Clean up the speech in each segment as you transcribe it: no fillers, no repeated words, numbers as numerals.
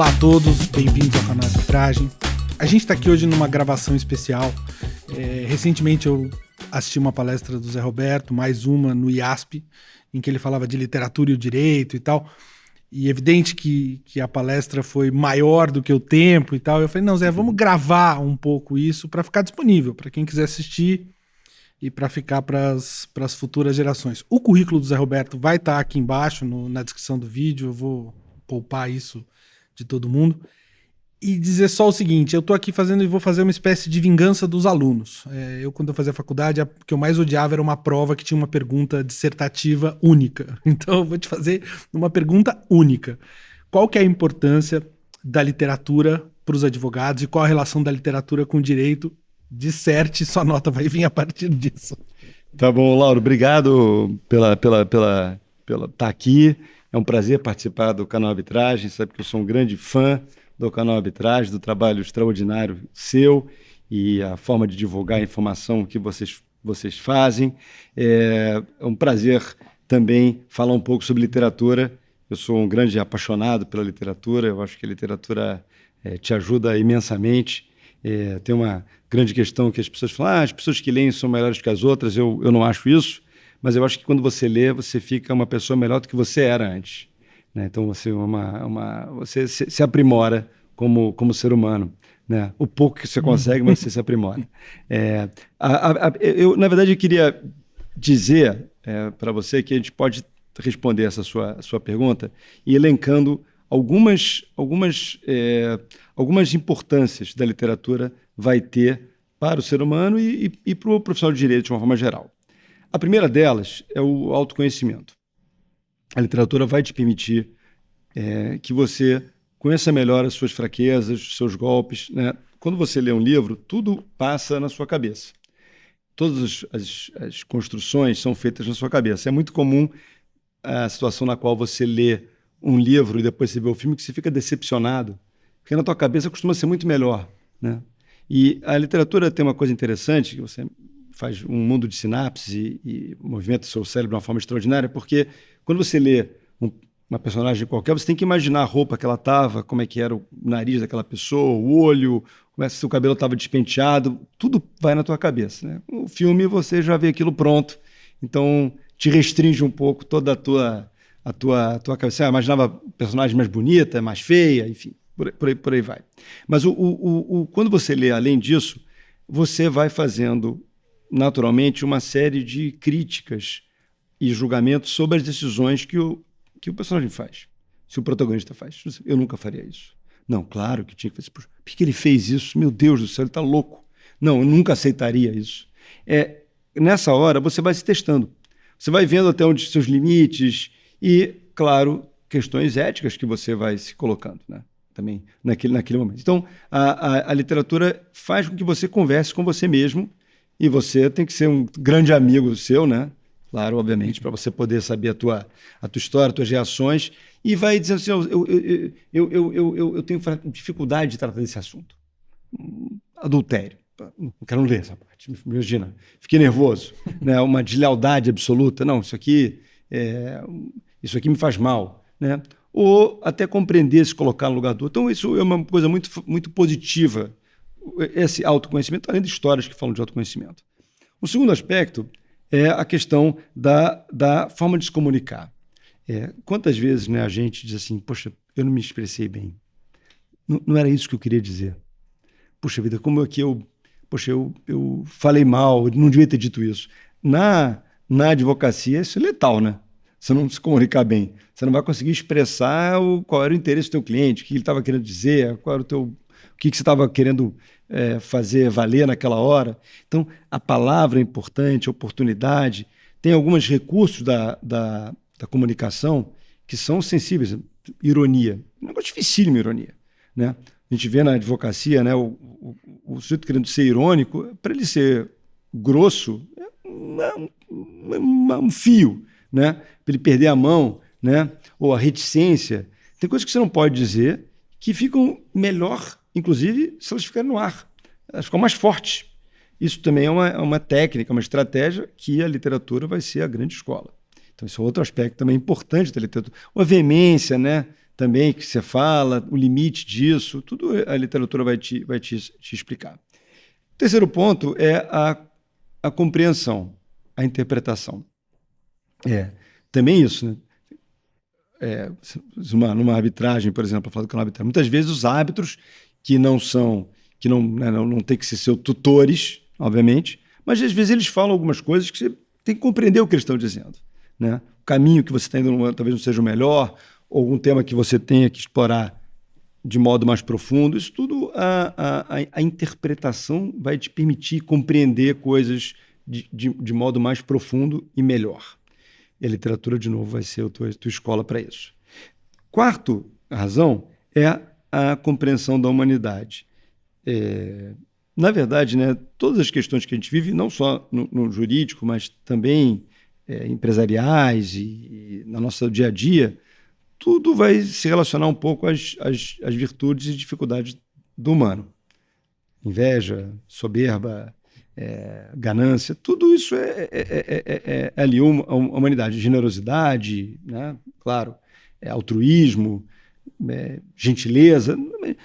Olá a todos, bem-vindos ao canal Arbitragem. A gente está aqui hoje numa gravação especial. Recentemente eu assisti uma palestra do Zé Roberto, mais uma no IASP, em que ele falava de literatura e o direito e tal. E é evidente que a palestra foi maior do que o tempo e tal. Eu falei, não, Zé, vamos gravar um pouco isso para ficar disponível, para quem quiser assistir e para ficar para as futuras gerações. O currículo do Zé Roberto vai estar aqui embaixo, na descrição do vídeo. Eu vou poupar isso de todo mundo. E dizer só o seguinte, eu tô aqui fazendo e vou fazer uma espécie de vingança dos alunos. Quando eu fazia faculdade, o que eu mais odiava era uma prova que tinha uma pergunta dissertativa única. Então eu vou te fazer uma pergunta única. Qual que é a importância da literatura para os advogados e qual a relação da literatura com o direito? Disserte, sua nota vai vir a partir disso. Tá bom, Lauro, obrigado pela estar aqui. É um prazer participar do canal Arbitragem, sabe que eu sou um grande fã do canal Arbitragem, do trabalho extraordinário seu e a forma de divulgar a informação que vocês fazem. É um prazer também falar um pouco sobre literatura. Eu sou um grande apaixonado pela literatura, eu acho que a literatura te ajuda imensamente. Tem uma grande questão que as pessoas falam, as pessoas que leem são melhores que as outras. Eu não acho isso, mas eu acho que quando você lê, você fica uma pessoa melhor do que você era antes, né? Então você se aprimora como ser humano, né? O pouco que você consegue, mas você se aprimora. Na verdade, eu queria dizer para você que a gente pode responder essa sua pergunta e elencando algumas importâncias da literatura vai ter para o ser humano e para o profissional de direito de uma forma geral. A primeira delas é o autoconhecimento. A literatura vai te permitir que você conheça melhor as suas fraquezas, os seus golpes, né? Quando você lê um livro, tudo passa na sua cabeça. Todas as construções são feitas na sua cabeça. É muito comum a situação na qual você lê um livro e depois você vê o filme que você fica decepcionado, porque na tua cabeça costuma ser muito melhor, né? E a literatura tem uma coisa interessante, que você faz um mundo de sinapses e movimenta o seu cérebro de uma forma extraordinária, porque quando você lê uma personagem qualquer, você tem que imaginar a roupa que ela estava, como é que era o nariz daquela pessoa, o olho, como é que seu cabelo estava despenteado, tudo vai na tua cabeça, né? O filme você já vê aquilo pronto, então te restringe um pouco toda a tua cabeça. Você imaginava personagem mais bonita, mais feia, enfim, por aí vai. Mas quando você lê além disso, você vai fazendo naturalmente uma série de críticas e julgamentos sobre as decisões que o personagem faz, se o protagonista faz. Eu nunca faria isso. Não, claro que tinha que fazer. Por que ele fez isso? Meu Deus do céu, ele está louco. Não, eu nunca aceitaria isso. Nessa hora, você vai se testando. Você vai vendo até onde seus limites e, claro, questões éticas que você vai se colocando, né? Também naquele momento. Então, a literatura faz com que você converse com você mesmo e você tem que ser um grande amigo seu, né? Claro, obviamente, para você poder saber a tua história, as tuas reações, e vai dizendo assim, eu tenho dificuldade de tratar desse assunto. Adultério. Não quero ler essa parte, imagina. Fiquei nervoso, né? Uma deslealdade absoluta. Não, isso aqui me faz mal, né? Ou até compreender, se colocar no lugar do outro. Então, isso é uma coisa muito, muito positiva, esse autoconhecimento, além de histórias que falam de autoconhecimento. O segundo aspecto é a questão da forma de se comunicar. Quantas vezes, né, a gente diz assim, poxa, eu não me expressei bem. Não era isso que eu queria dizer. Puxa vida, como é que eu falei mal, não devia ter dito isso. Na advocacia, isso é letal, né? Você não se comunicar bem. Você não vai conseguir expressar qual era o interesse do teu cliente, o que ele estava querendo dizer, qual era o que você estava querendo fazer valer naquela hora. Então, a palavra é importante, a oportunidade. Tem alguns recursos da comunicação que são sensíveis. Ironia. É um negócio dificílimo, ironia, né? A gente vê na advocacia, né, o sujeito querendo ser irônico, para ele ser grosso, um fio, né? Para ele perder a mão, né? Ou a reticência. Tem coisas que você não pode dizer que ficam melhor, inclusive, se elas ficarem no ar. Elas ficam mais fortes. Isso também é uma técnica, uma estratégia que a literatura vai ser a grande escola. Então, esse é outro aspecto também importante da literatura. A veemência, né? também que você fala, o limite disso, tudo a literatura vai te explicar. O terceiro ponto é a compreensão, a interpretação. Também isso, né? Numa arbitragem, por exemplo, falando que é uma arbitragem, muitas vezes os árbitros que não tem que ser seus tutores, obviamente, mas às vezes eles falam algumas coisas que você tem que compreender o que eles estão dizendo, né? O caminho que você está indo talvez não seja o melhor, ou algum tema que você tenha que explorar de modo mais profundo. Isso tudo, a interpretação vai te permitir compreender coisas de modo mais profundo e melhor. E a literatura, de novo, vai ser a tua escola para isso. Quarto razão é a compreensão da humanidade. Na verdade, né, todas as questões que a gente vive, não só no jurídico, mas também empresariais e no nosso dia a dia, tudo vai se relacionar um pouco às virtudes e dificuldades do humano. Inveja, soberba, ganância, tudo isso é ali a humanidade. Generosidade, né? Claro, altruísmo, gentileza,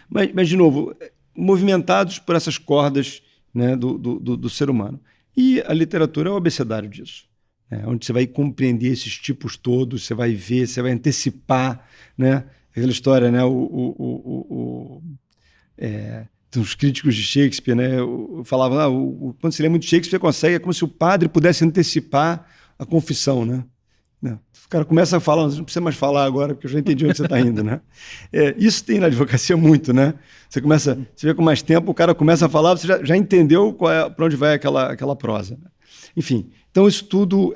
mas, de novo, movimentados por essas cordas, né, do ser humano. E a literatura é o abecedário disso, onde você vai compreender esses tipos todos, você vai ver, você vai antecipar, né? Aquela história, né? Os críticos de Shakespeare, né, falavam, quando você lê muito Shakespeare, consegue, é como se o padre pudesse antecipar a confissão, né? O cara começa a falar, não precisa mais falar agora, porque eu já entendi onde você está indo, né? Isso tem na advocacia muito, né? Você vê com mais tempo, o cara começa a falar, você já entendeu para onde vai aquela prosa, né? Enfim, então isso tudo,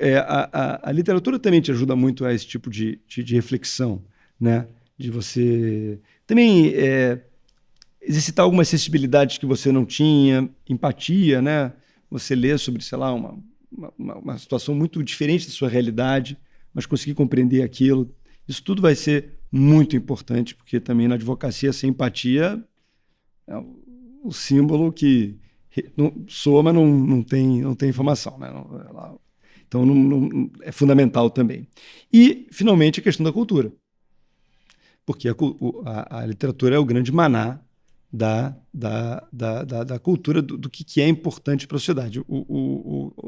a literatura também te ajuda muito a esse tipo de reflexão, né? De você também exercitar algumas sensibilidades que você não tinha, empatia, né? Você lê sobre, sei lá, uma situação muito diferente da sua realidade, mas conseguir compreender aquilo. Isso tudo vai ser muito importante, porque também na advocacia, sem empatia, é o símbolo que soa, mas não tem informação, né? Então, é fundamental também. E, finalmente, a questão da cultura. Porque a literatura é o grande maná da cultura, do que é importante para a sociedade.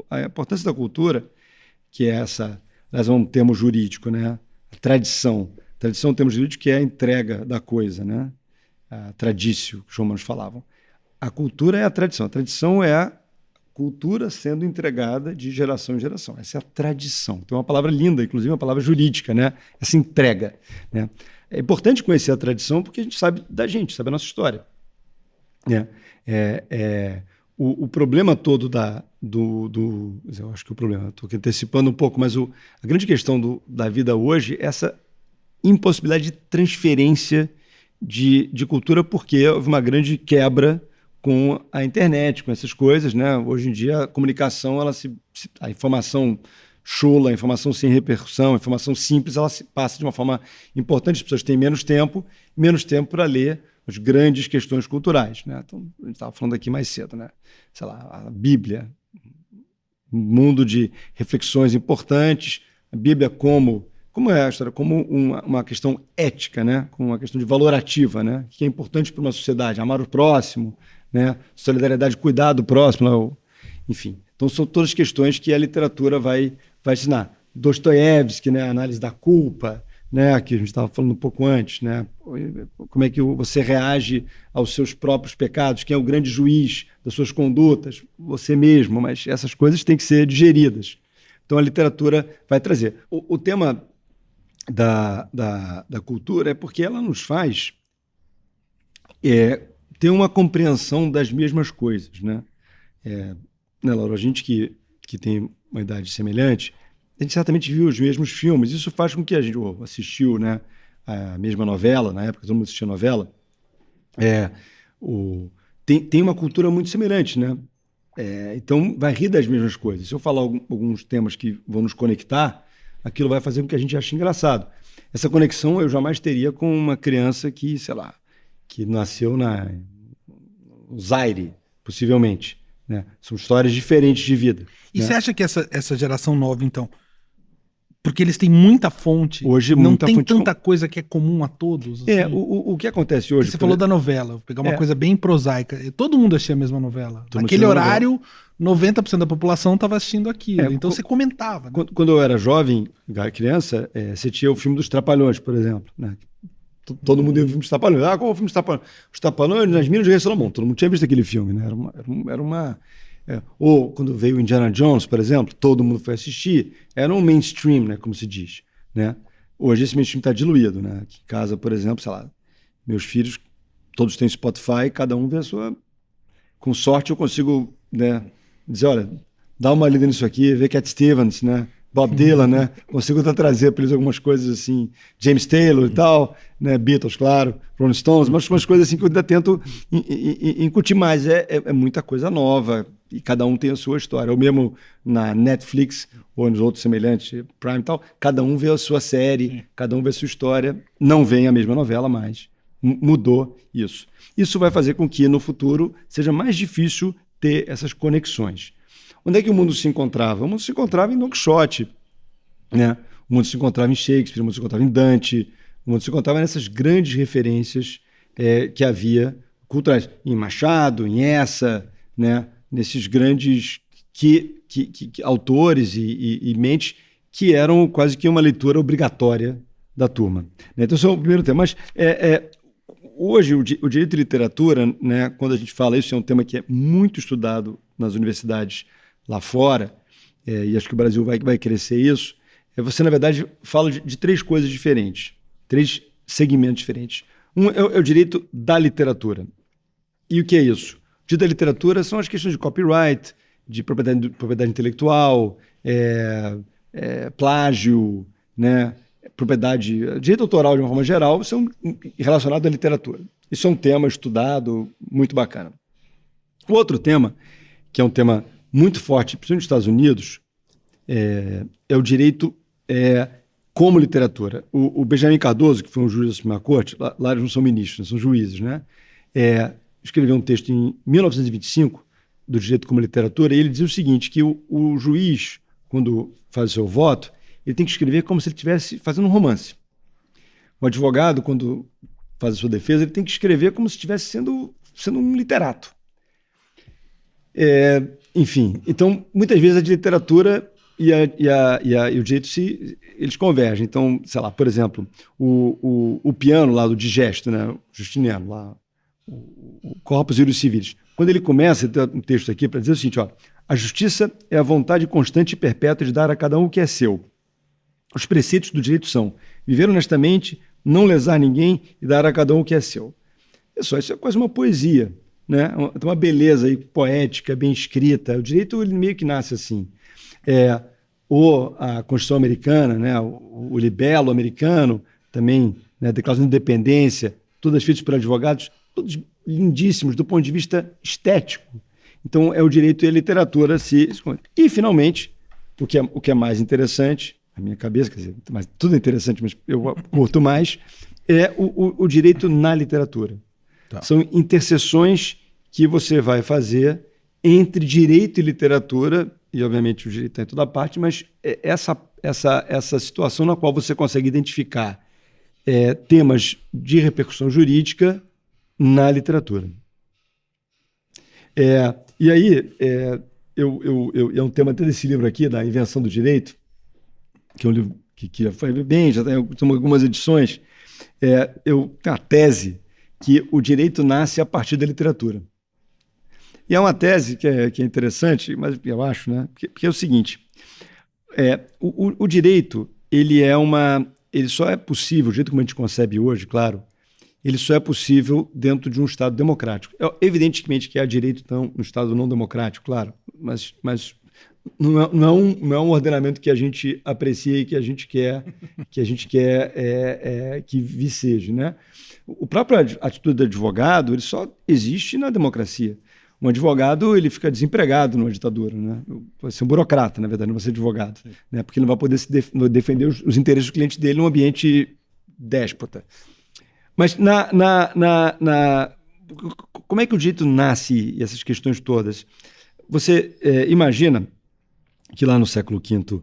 A importância da cultura, que é essa, aliás, é um termo jurídico, né? A tradição. Tradição é um termo jurídico que é a entrega da coisa, né? A traditio, que os romanos falavam. A cultura é a tradição. A tradição é a cultura sendo entregada de geração em geração. Essa é a tradição. Tem uma palavra linda, inclusive uma palavra jurídica, né? Essa entrega, né? É importante conhecer a tradição porque a gente sabe da gente, sabe a nossa história. O problema todo eu acho que o problema, estou antecipando um pouco, mas a grande questão da vida hoje é essa impossibilidade de transferência de cultura, porque houve uma grande quebra com a internet, com essas coisas, né? Hoje em dia a comunicação, a informação chula, a informação sem repercussão, a informação simples, ela se passa de uma forma importante. As pessoas têm menos tempo para ler as grandes questões culturais, né? Então, a gente estava falando aqui mais cedo, né? Sei lá, a Bíblia, um mundo de reflexões importantes, a Bíblia como é a história? Como uma questão ética, né? Como uma questão de valorativa, né? Que é importante para uma sociedade, amar o próximo, né? Solidariedade, cuidar do próximo, enfim. Então, são todas questões que a literatura vai ensinar. Dostoiévski, né? A análise da culpa, né? Que a gente estava falando um pouco antes, né? Como é que você reage aos seus próprios pecados? Quem é o grande juiz das suas condutas? Você mesmo, mas essas coisas têm que ser digeridas. Então, a literatura vai trazer. O tema da cultura é porque ela nos faz ter uma compreensão das mesmas coisas, né? Né, Laura? A gente que tem uma idade semelhante, a gente certamente viu os mesmos filmes. Isso faz com que a gente assistiu, né, a mesma novela, na época todo mundo assistia novela. Tem uma cultura muito semelhante, né? Então vai rir das mesmas coisas. Se eu falar alguns temas que vão nos conectar, aquilo vai fazer com que a gente ache engraçado. Essa conexão eu jamais teria com uma criança que, sei lá, que nasceu no Zaire, possivelmente, né? São histórias diferentes de vida. E né? você acha que essa geração nova, então, Porque eles têm muita fonte. Hoje, não muita tem fonte tanta coisa que é comum a todos. É, assim. o que acontece hoje... Você falou da novela, vou pegar uma coisa bem prosaica. Todo mundo assistia a mesma novela. Todo mundo Naquele assistia a horário, 90% da população estava assistindo aquilo. Então você comentava. Né? Quando eu era jovem, criança, você tinha o filme dos Trapalhões, por exemplo. Né? Todo mundo ia ver o filme dos Trapalhões. Qual é o filme dos Trapalhões? Os Trapalhões nas Minas do Rei Salomão. Todo mundo tinha visto aquele filme. Né? Ou quando veio o Indiana Jones, por exemplo, todo mundo foi assistir. Era um mainstream, né, como se diz. Né? Hoje esse mainstream está diluído. Né? Aqui em casa, por exemplo, sei lá, meus filhos, todos têm Spotify, cada um vê a sua... Com sorte eu consigo, né, dizer, olha, dá uma lida nisso aqui, vê Cat Stevens, né? Bob Dylan, né? Consigo até trazer para eles algumas coisas assim, James Taylor e tal, né? Beatles, claro, Rolling Stones, mas umas coisas assim que eu ainda tento incutir mais. É muita coisa nova e cada um tem a sua história. Ou mesmo na Netflix ou nos outros semelhantes, Prime e tal, cada um vê a sua série, cada um vê a sua história. Não vem a mesma novela mais. Mudou isso. Isso vai fazer com que no futuro seja mais difícil ter essas conexões. Onde é que o mundo se encontrava? O mundo se encontrava em Don Quixote, né? O mundo se encontrava em Shakespeare, o mundo se encontrava em Dante, o mundo se encontrava nessas grandes referências que havia culturais, em Machado, em Essa, né? Nesses grandes autores e mentes que eram quase que uma leitura obrigatória da turma. Né? Então, esse é o primeiro tema. Mas hoje, o direito de literatura, né, quando a gente fala isso, é um tema que é muito estudado nas universidades lá fora, e acho que o Brasil vai crescer isso. Você, na verdade, fala de três coisas diferentes, três segmentos diferentes. Um é o direito da literatura. E o que é isso? O direito da literatura são as questões de copyright, de propriedade intelectual, plágio, né? Direito autoral de uma forma geral, são relacionados à literatura. Isso é um tema estudado, muito bacana. O outro tema, que é um tema muito forte, principalmente nos Estados Unidos, é o direito como literatura. O Benjamin Cardoso, que foi um juiz da Suprema Corte, lá eles não são ministros, são juízes, né? Escreveu um texto em 1925 do direito como literatura, e ele dizia o seguinte, que o juiz, quando faz o seu voto, ele tem que escrever como se ele estivesse fazendo um romance. O advogado, quando faz a sua defesa, ele tem que escrever como se estivesse sendo um literato. Enfim, então, muitas vezes a de literatura e o direito eles convergem. Então, sei lá, por exemplo, o piano lá do Digesto, né, o Justiniano, lá, o Corpus Juris Civilis, quando ele começa, tem um texto aqui para dizer o seguinte, ó, a justiça é a vontade constante e perpétua de dar a cada um o que é seu. Os preceitos do direito são viver honestamente, não lesar ninguém e dar a cada um o que é seu. Isso é quase uma poesia, né? Tem uma beleza aí, poética, bem escrita. O direito ele meio que nasce assim. Ou a Constituição Americana, né? o libelo americano, também, né? Declaração de Independência, todas feitas por advogados, todos lindíssimos do ponto de vista estético. Então, é o direito e a literatura se... E, finalmente, o que é mais interessante... A minha cabeça, quer dizer, mas tudo é interessante, mas eu curto mais, é o direito na literatura. Tá. São interseções que você vai fazer entre direito e literatura, e obviamente o direito está em toda parte, mas essa situação na qual você consegue identificar temas de repercussão jurídica na literatura. E aí, é um tema até desse livro aqui, da Invenção do Direito, que é um livro que foi bem, já tem algumas edições, tenho uma tese que o direito nasce a partir da literatura. E é uma tese que é interessante, mas eu acho, né? Porque é o seguinte, o direito, ele só é possível, o jeito como a gente concebe hoje, claro, ele só é possível dentro de um Estado democrático. Evidentemente que há direito no Estado não democrático, claro, mas não é um ordenamento que a gente aprecia e que a gente quer que viceje, né? O próprio atitude do advogado, ele só existe na democracia. Um advogado, ele fica desempregado numa ditadura, né? Vai ser um burocrata, na verdade, não vai ser advogado, né? Porque ele não vai poder defender os interesses do cliente dele num ambiente déspota. Mas como é que o direito nasce e essas questões todas? Você imagina que lá no século V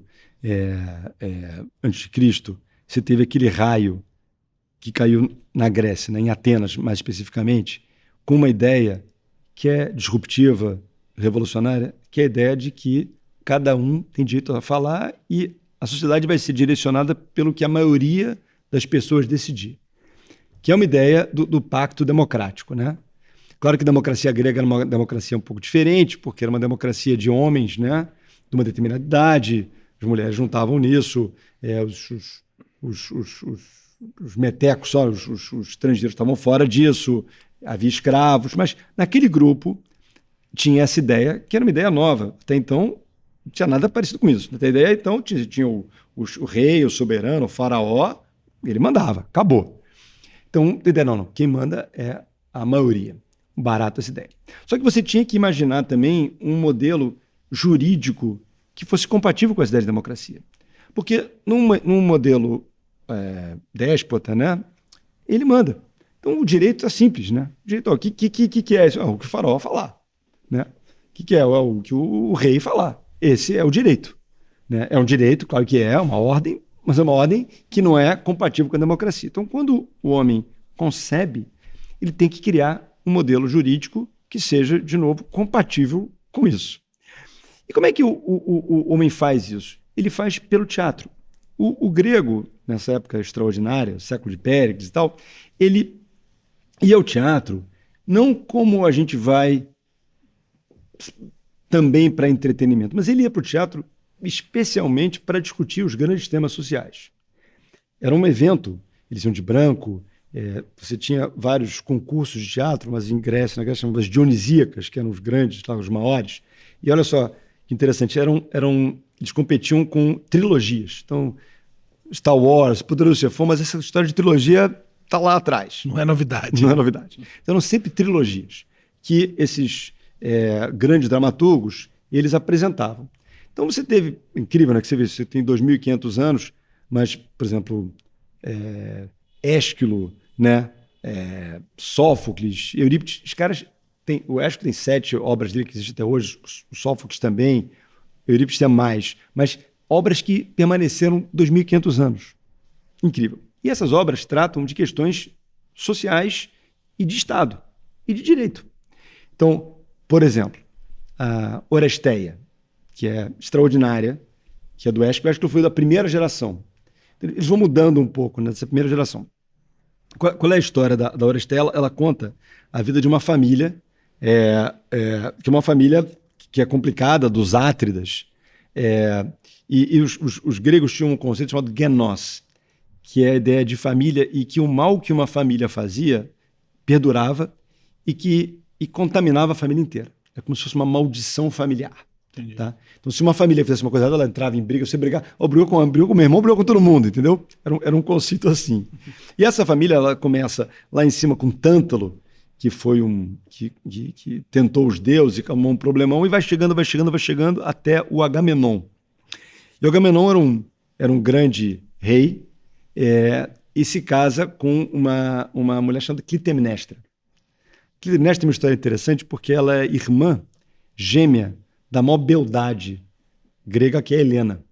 antes de Cristo, você teve aquele raio que caiu na Grécia, né, em Atenas mais especificamente, com uma ideia que é disruptiva, revolucionária, que é a ideia de que cada um tem direito a falar e a sociedade vai ser direcionada pelo que a maioria das pessoas decidir, que é uma ideia do pacto democrático, né? Claro que a democracia grega era uma democracia um pouco diferente, porque era uma democracia de homens, né, de uma determinada idade, as mulheres não estavam nisso, os metecos, só os estrangeiros estavam fora disso, havia escravos, mas naquele grupo tinha essa ideia, que era uma ideia nova. Até então, não tinha nada parecido com isso. Até ideia, então, tinha o rei, o soberano, o faraó, ele mandava, acabou. Então, a ideia, não, quem manda é a maioria. Barato essa ideia. Só que você tinha que imaginar também um modelo jurídico que fosse compatível com as ideias de democracia. Porque num modelo déspota, né, ele manda. Então o direito é simples, né? O direito, o que é isso? O que o faraó falar, né? O que é? O que o rei falar. Esse é o direito, né? É um direito, claro que é uma ordem, mas é uma ordem que não é compatível com a democracia. Então, quando o homem concebe, ele tem que criar um modelo jurídico que seja, de novo, compatível com isso. E como é que o homem faz isso? Ele faz pelo teatro. O grego, nessa época extraordinária, século de Péricles e tal, ele ia ao teatro não como a gente vai também para entretenimento, mas ele ia para o teatro especialmente para discutir os grandes temas sociais. Era um evento, eles iam de branco, você tinha vários concursos de teatro, mas em Grécia, na Grécia chamavam as dionisíacas, que eram os grandes, os maiores. E olha só que interessante, eles competiam com trilogias. Então, Star Wars, Poderoso Chefão, mas essa história de trilogia está lá atrás. Não é novidade. Não é novidade. Então, eram sempre trilogias que esses grandes dramaturgos eles apresentavam. Então, você teve, incrível, né, que você tem 2.500 anos, mas, por exemplo, Ésquilo, né, Sófocles, Eurípides, os caras têm, o Ésquilo tem 7 obras dele que existem até hoje, o Sófocles também, Eurípides tem mais, mas obras que permaneceram 2.500 anos. Incrível. E essas obras tratam de questões sociais e de Estado e de direito. Então, por exemplo, a Oresteia, que é extraordinária, que é do Ésquilo, o Ésquilo foi da primeira geração. Eles vão mudando um pouco nessa primeira geração. Qual é a história da Oresteia? Ela conta a vida de uma família, que é uma família que é complicada, dos Átridas, e os gregos tinham um conceito chamado genós, que é a ideia de família e que o mal que uma família fazia perdurava e contaminava a família inteira. É como se fosse uma maldição familiar. Tá? Então, se uma família fizesse uma coisa errada, ela entrava em briga, você brigava, brigou com o meu irmão, brigou com todo mundo, entendeu? Era um conceito assim. E essa família, ela começa lá em cima com Tântalo, que foi que tentou os deuses e calmou um problemão, e vai chegando até o Agamenon. E o Agamenon era um grande rei, e se casa com uma mulher chamada Clitemnestra. Clitemnestra tem uma história interessante porque ela é irmã gêmea da maior beldade grega, que é Helena.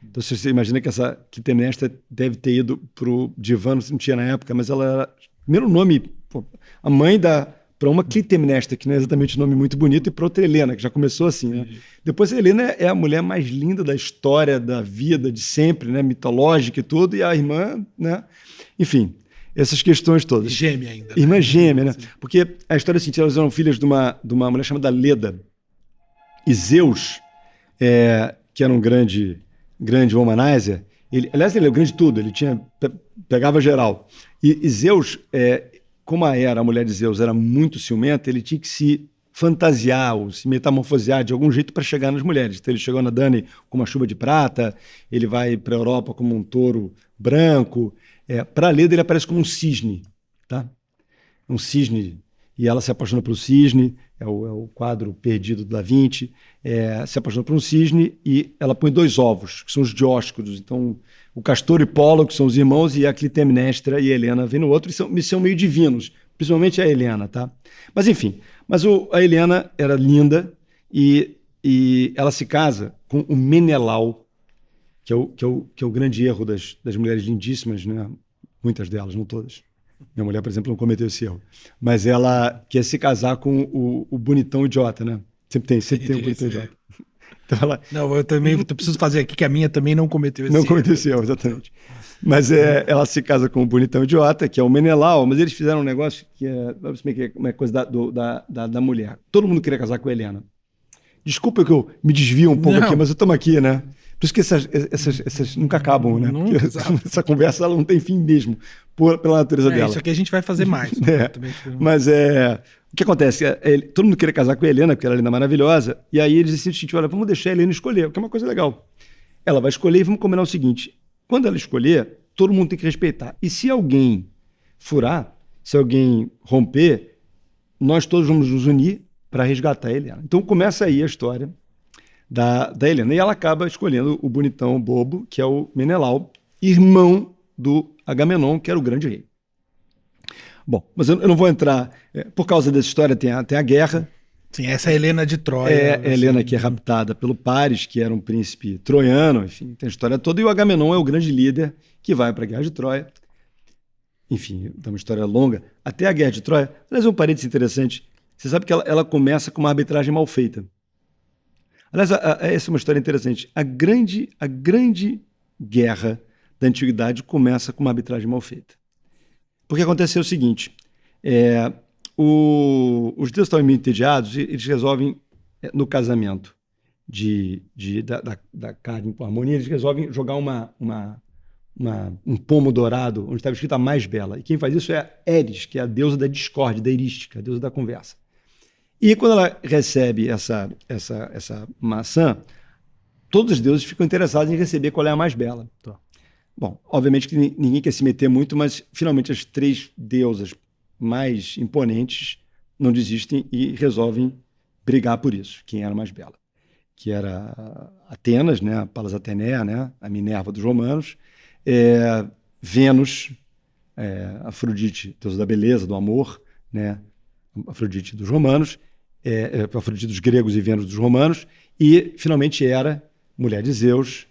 Então você imagina que essa Clitemnestra deve ter ido para o divã, não tinha na época, mas ela era, primeiro nome, a mãe para uma Clitemnestra, que não é exatamente um nome muito bonito, e para outra Helena, que já começou assim, né? Depois a Helena é a mulher mais linda da história, da vida, de sempre, né? Mitológica e tudo, e a irmã, né? Enfim, essas questões todas. Gêmea ainda. Né? Irmã gêmea, né? Sim. Porque a história é assim, elas eram filhas de uma mulher chamada Leda. E Zeus, que era um grande womanizer, aliás, ele é o grande tudo, ele pegava geral. E Zeus, como a mulher de Zeus era muito ciumenta, ele tinha que se fantasiar ou se metamorfosear de algum jeito para chegar nas mulheres. Então ele chegou na Dani com uma chuva de prata, ele vai para a Europa como um touro branco. Para Leda ele aparece como um cisne, tá? Um cisne, e ela se apaixona pelo cisne, é o quadro Perdido do Da Vinci, se apaixona por um cisne e ela põe 2 ovos, que são os Dióscuros. Então, o Castor e Pólo, que são os irmãos, e a Clitemnestra e a Helena vêm no outro, e são meio divinos, principalmente a Helena, tá? Mas enfim, a Helena era linda e ela se casa com o Menelau, que é o grande erro das mulheres lindíssimas, né? Muitas delas, não todas. Minha mulher, por exemplo, não cometeu esse erro. Mas ela quer se casar com o bonitão idiota, né? Sempre tem um bonitão idiota. Então ela... Não, eu preciso fazer aqui que a minha também não cometeu esse Não erro. cometeu esse erro, exatamente. Mas ela se casa com o bonitão idiota, que é o Menelau, mas eles fizeram um negócio que é uma coisa da mulher. Todo mundo queria casar com a Helena. Desculpa que eu me desvio um pouco aqui, mas estamos aqui, né? Por isso que essas nunca acabam, né? Nunca, essa conversa ela não tem fim mesmo, pela natureza dela. Isso aqui a gente vai fazer mais. Mas o que acontece? Todo mundo queria casar com a Helena, porque ela é linda, maravilhosa, e aí eles decidiram, olha, vamos deixar a Helena escolher, que é uma coisa legal. Ela vai escolher e vamos combinar o seguinte, quando ela escolher, todo mundo tem que respeitar. E se alguém furar, se alguém romper, nós todos vamos nos unir para resgatar a Helena. Então começa aí a história da Helena. E ela acaba escolhendo o bonitão bobo, que é o Menelau, irmão do Agamenon, que era o grande rei. Bom, mas eu não vou entrar... por causa dessa história tem a guerra. Sim, essa é a Helena de Troia. É a Helena que é raptada pelo Paris, que era um príncipe troiano, enfim, tem a história toda. E o Agamenon é o grande líder que vai para a Guerra de Troia. Enfim, é uma história longa. Até a Guerra de Troia... Aliás, um parênteses interessante. Você sabe que ela começa com uma arbitragem mal feita. Aliás, essa é uma história interessante. A grande guerra da antiguidade começa com uma arbitragem mal feita. Porque aconteceu o seguinte, os deuses estavam meio entediados e eles resolvem, no casamento da carne com harmonia, eles resolvem jogar um pomo dourado onde estava escrito a mais bela. E quem faz isso é Eris, que é a deusa da discórdia, da erística, a deusa da conversa. E quando ela recebe essa maçã, todos os deuses ficam interessados em receber qual é a mais bela. Tá. Bom, obviamente que ninguém quer se meter muito, mas finalmente as 3 deusas mais imponentes não desistem e resolvem brigar por isso, quem era a mais bela. Que era Atenas, né, a Palas Ateneia, né, a Minerva dos romanos, Vênus, Afrodite, deusa da beleza, do amor, né, Afrodite dos romanos, Afrodite dos gregos e Vênus dos romanos, e finalmente Hera, mulher de Zeus,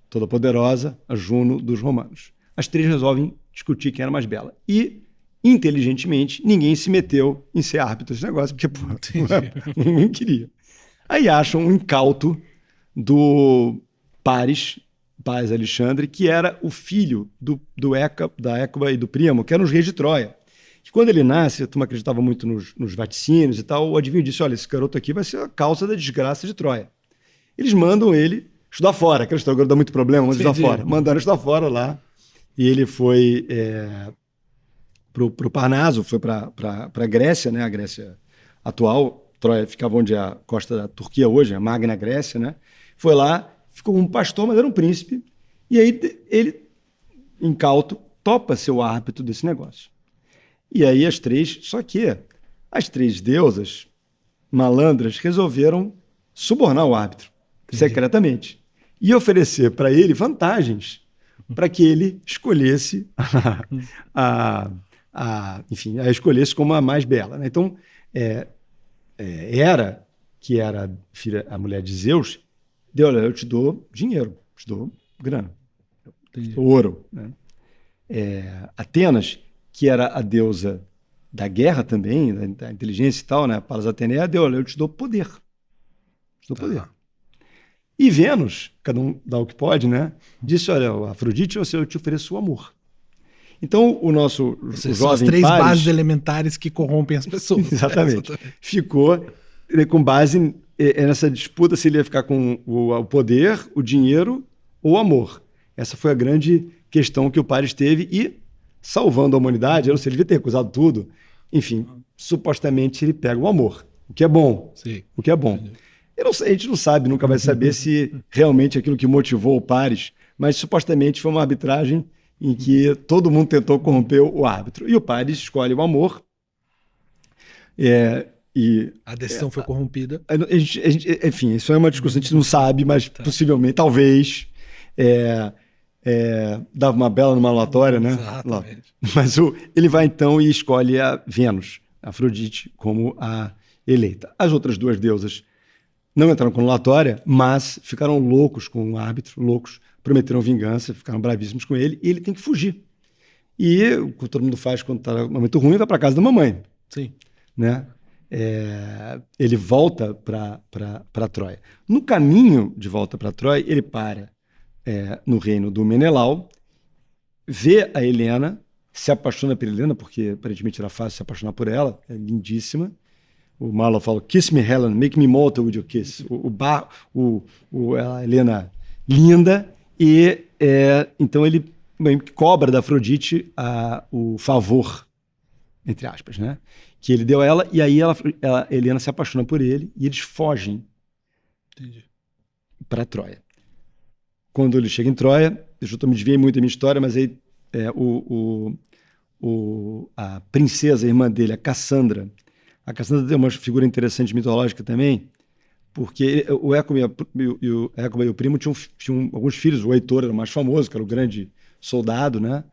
toda poderosa, a Juno dos romanos. As 3 resolvem discutir quem era mais bela. E, inteligentemente, ninguém se meteu em ser árbitro desse negócio, porque não queria. Aí acham um incauto do Paris Alexandre, que era o filho da Écuba e do Príamo, que eram os reis de Troia. Que quando ele nasce, a turma acreditava muito nos vaticínios e tal, o adivinho disse, olha, esse garoto aqui vai ser a causa da desgraça de Troia. Eles mandam ele estudar fora, aquela história agora dá muito problema, mas estudar fora. Mandaram estudar fora lá, e ele foi pro Parnaso, foi para a Grécia, né, a Grécia atual, Troia ficava onde é a costa da Turquia hoje, a Magna Grécia, né, foi lá, ficou um pastor, mas era um príncipe, e aí ele, incauto, topa ser o árbitro desse negócio. E aí as 3 deusas malandras resolveram subornar o árbitro, secretamente, e oferecer para ele vantagens para que ele escolhesse enfim, a escolhesse como a mais bela, né? Então, Hera, que era a mulher de Zeus, deu, olha, eu te dou dinheiro, te dou grana, te dou ouro, né? Atenas, que era a deusa da guerra também, da inteligência e tal, né? Palas Ateneia, deu, olha, eu te dou poder. Te dou poder. E Vênus, cada um dá o que pode, né? Disse, olha, Afrodite, eu te ofereço o amor. Então, o nosso jovem são as 3 Paris, bases elementares que corrompem as pessoas. Exatamente. Ficou com base nessa disputa se ele ia ficar com o poder, o dinheiro ou o amor. Essa foi a grande questão que o Paris teve e, salvando a humanidade, eu não sei, ele devia ter recusado tudo. Enfim, supostamente ele pega o amor, o que é bom. Sim. O que é bom. A gente não sabe, nunca vai saber se realmente aquilo que motivou o Paris, mas supostamente foi uma arbitragem em que todo mundo tentou corromper o árbitro. E o Paris escolhe o amor. A decisão foi corrompida. Enfim, isso é uma discussão, a gente não sabe, mas possivelmente, talvez, dava uma bela numa relatória, né? Exatamente. Mas ele vai então e escolhe a Vênus, a Afrodite, como a eleita. As outras 2 deusas não entraram com anulatória, mas ficaram loucos com o árbitro, loucos, prometeram vingança, ficaram bravíssimos com ele, e ele tem que fugir. E o que todo mundo faz quando está no momento ruim, vai para casa da mamãe. Sim. Né? Ele volta para Troia. No caminho de volta para Troia, ele para no reino do Menelau, vê a Helena, se apaixona por Helena, porque aparentemente era fácil se apaixonar por ela, é lindíssima. O Marlowe fala, kiss me, Helen, make me mortal with your kiss. A Helena linda, e então ele cobra da Afrodite o favor, entre aspas, né? Que ele deu a ela, e aí Helena se apaixona por ele, e eles fogem para Troia. Quando ele chega em Troia, eu me desviei muito da minha história, mas aí a princesa, a irmã dele, a Cassandra tem uma figura interessante mitológica também, porque o Hécuba e o primo tinham alguns filhos. O Heitor era o mais famoso, que era o grande soldado, né?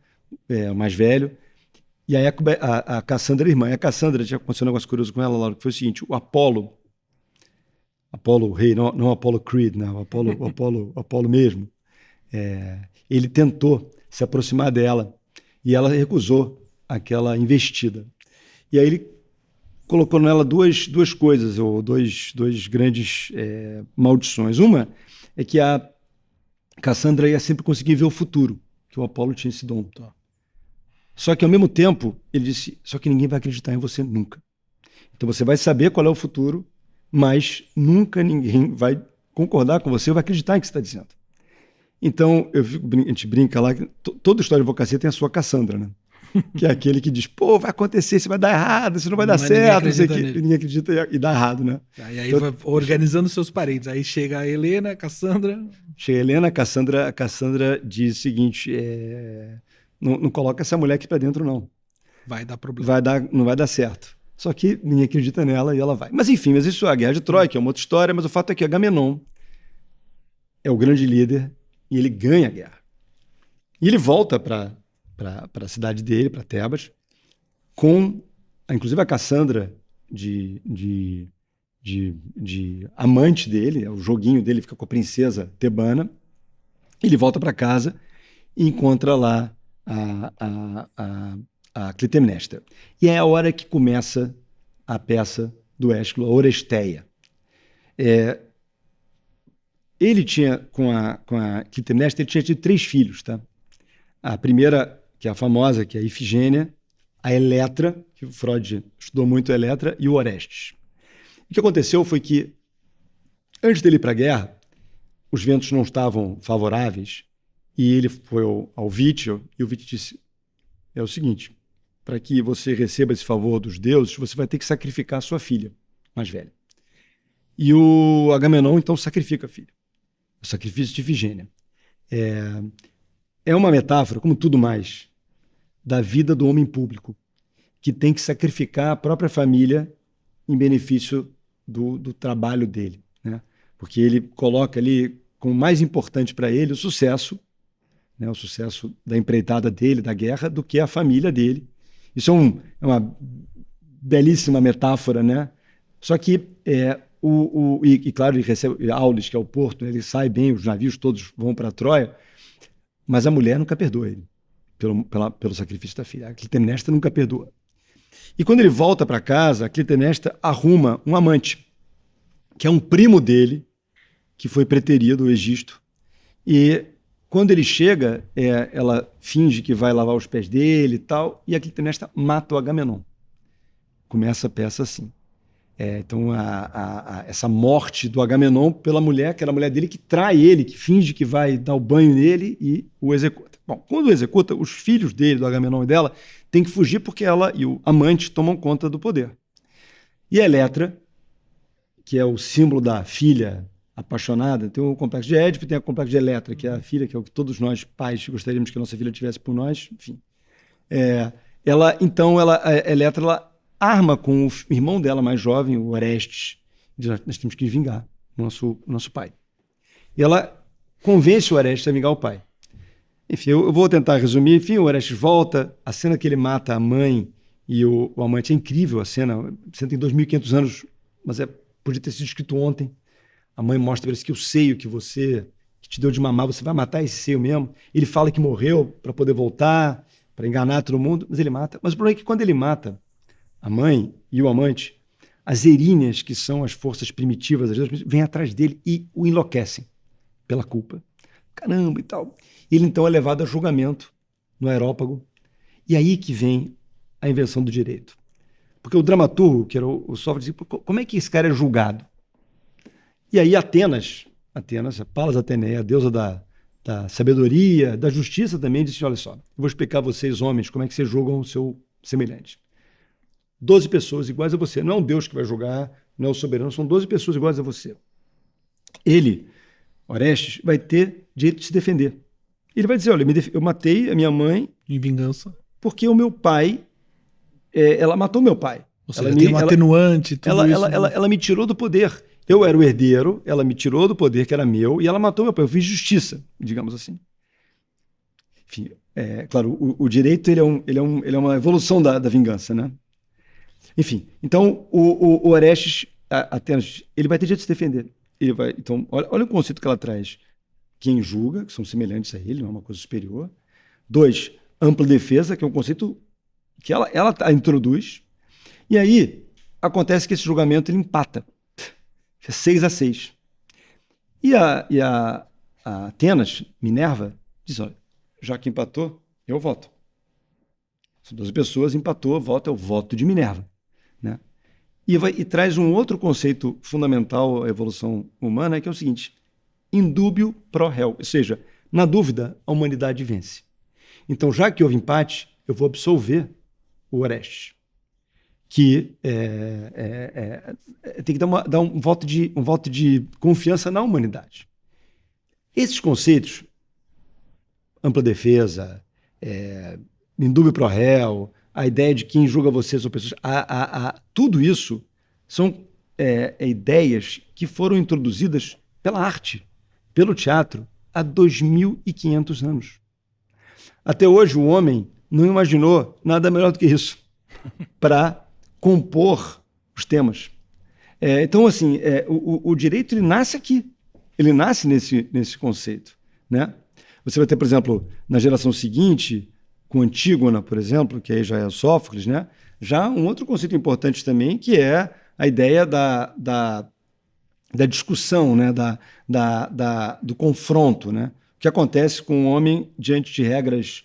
O mais velho. E a Cassandra era irmã. E a Cassandra, tinha acontecido um negócio curioso com ela, Laura, que foi o seguinte: o Apolo rei, não Apollo Creed, né? O Apolo mesmo, ele tentou se aproximar dela e ela recusou aquela investida. E aí ele colocou nela duas coisas, ou dois grandes maldições. Uma é que a Cassandra ia sempre conseguir ver o futuro, que o Apolo tinha esse dom. Só que, ao mesmo tempo, ele disse, só que ninguém vai acreditar em você nunca. Então você vai saber qual é o futuro, mas nunca ninguém vai concordar com você ou vai acreditar em que você está dizendo. Então, a gente brinca lá, que toda história de advocacia tem a sua Cassandra, né? Que é aquele que diz, pô, vai acontecer, isso vai dar errado, isso não vai dar certo, ninguém acredita e dá errado, né? Aí então, vai organizando seus parentes. Aí chega a Helena, a Cassandra. Chega a Helena, a Cassandra diz o seguinte, não coloca essa mulher aqui pra dentro, não. Vai dar problema. Não vai dar certo. Só que ninguém acredita nela e ela vai. Mas enfim, isso é a Guerra de Troia, que é uma outra história, mas o fato é que Agamenon é o grande líder e ele ganha a guerra. E ele volta para a cidade dele, para Tebas, com, inclusive, a Cassandra de amante dele, o joguinho dele fica com a princesa tebana. Ele volta para casa e encontra lá a Clitemnestra. E é a hora que começa a peça do Ésquilo, a Oresteia. Ele tinha, com a Clitemnestra, ele tinha tido 3 filhos, tá? A primeira, que é a famosa, que é a Ifigênia, a Eletra, que o Freud estudou muito a Eletra, e o Orestes. O que aconteceu foi que, antes dele ir para a guerra, os ventos não estavam favoráveis, e ele foi ao Vítio, e o Vítio disse, é o seguinte, para que você receba esse favor dos deuses, você vai ter que sacrificar a sua filha mais velha. E o Agamenon, então, sacrifica a filha. O sacrifício de Ifigênia. É uma metáfora, como tudo mais, da vida do homem público, que tem que sacrificar a própria família em benefício do trabalho dele, né? Porque ele coloca ali como mais importante para ele o sucesso, né? O sucesso da empreitada dele, da guerra, do que a família dele. Isso é uma belíssima metáfora, né? Só que, claro, ele recebe Aulis, que é o porto, né? Ele sai bem, os navios todos vão para Troia, mas a mulher nunca perdoa ele pelo sacrifício da filha. A Clitemnestra nunca perdoa. E quando ele volta para casa, a Clitemnestra arruma um amante, que é um primo dele, que foi preterido do Egisto. E quando ele chega, ela finge que vai lavar os pés dele e tal, e a Clitemnestra mata o Agamenon. Começa a peça assim. Então, essa morte do Agamenon pela mulher, que era a mulher dele, que trai ele, que finge que vai dar o banho nele e o executa. Bom, quando o executa, os filhos dele, do Agamenon e dela, têm que fugir porque ela e o amante tomam conta do poder. E a Eletra, que é o símbolo da filha apaixonada, tem o complexo de Édipo e tem o complexo de Eletra, que é a filha, que é o que todos nós, pais, gostaríamos que a nossa filha tivesse por nós, enfim. A Eletra, ela arma com o irmão dela mais jovem, o Orestes, e diz, nós temos que vingar nosso pai. E ela convence o Orestes a vingar o pai. Enfim, eu vou tentar resumir. Enfim, o Orestes volta, a cena que ele mata a mãe e o amante é incrível, a cena tem 2.500 anos, mas podia ter sido escrito ontem. a mãe mostra para ele que o seio que te deu de mamar, você vai matar esse seio mesmo. Ele fala que morreu para poder voltar, para enganar todo mundo, mas ele mata. Mas o problema é que quando ele mata a mãe e o amante, as Erinhas, que são as forças primitivas, vêm atrás dele e o enlouquecem pela culpa. Caramba e tal. Ele então é levado a julgamento no aerópago. E aí que vem a invenção do direito. Porque o dramaturgo, que era o Sófocles, dizia, como é que esse cara é julgado? E aí Atenas, a Palas Ateneia, a deusa da sabedoria, da justiça também, disse, olha só, eu vou explicar a vocês, homens, como é que vocês julgam o seu semelhante. 12 pessoas iguais a você. Não é um Deus que vai julgar, não é o soberano, são 12 pessoas iguais a você. Ele, Orestes, vai ter direito de se defender. Ele vai dizer, olha, eu matei a minha mãe... Em vingança. Porque o meu pai... ela matou meu pai. Ou seja, tem um atenuante, tudo isso. Ela me tirou do poder. Eu era o herdeiro, ela me tirou do poder que era meu e ela matou meu pai. Eu fiz justiça, digamos assim. Enfim, claro, o direito ele é uma evolução da vingança, né? Enfim, então o Orestes, Atenas, ele vai ter direito de se defender. Então, olha o conceito que ela traz. Quem julga, que são semelhantes a ele, não é uma coisa superior. 2, ampla defesa, que é um conceito que ela introduz. E aí, acontece que esse julgamento ele empata. É 6-6. E a Atenas, Minerva, diz, olha, já que empatou, eu voto. São 12 pessoas, empatou, voto é o voto de Minerva. Né? E traz um outro conceito fundamental à evolução humana, que é o seguinte, indúbio pro réu, ou seja, na dúvida, a humanidade vence. Então, já que houve empate, eu vou absolver o Orestes, que tem que dar um voto de confiança na humanidade. Esses conceitos, ampla defesa, indúbio pro réu, a ideia de quem julga você são pessoas, tudo isso são ideias que foram introduzidas pela arte, pelo teatro, há 2.500 anos. Até hoje o homem não imaginou nada melhor do que isso para compor os temas. Então, assim, o direito ele nasce aqui, ele nasce nesse conceito. Né? Você vai ter, por exemplo, na geração seguinte, com Antígona, por exemplo, que aí já é Sófocles, né? Já um outro conceito importante também, que é a ideia da discussão, né? do confronto. Né? O que acontece com o homem diante de regras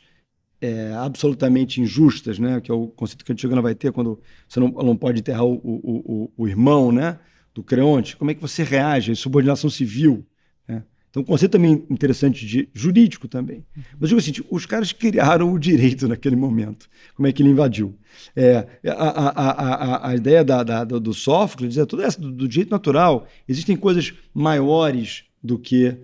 absolutamente injustas, né? Que é o conceito que Antígona vai ter quando você não pode enterrar o irmão, né? Do Creonte. Como é que você reage à subordinação civil? Né? Então, um conceito também interessante jurídico também. Mas digo assim, os caras criaram o direito naquele momento. Como é que ele invadiu? A ideia do Sófocles é toda essa do direito natural. Existem coisas maiores do que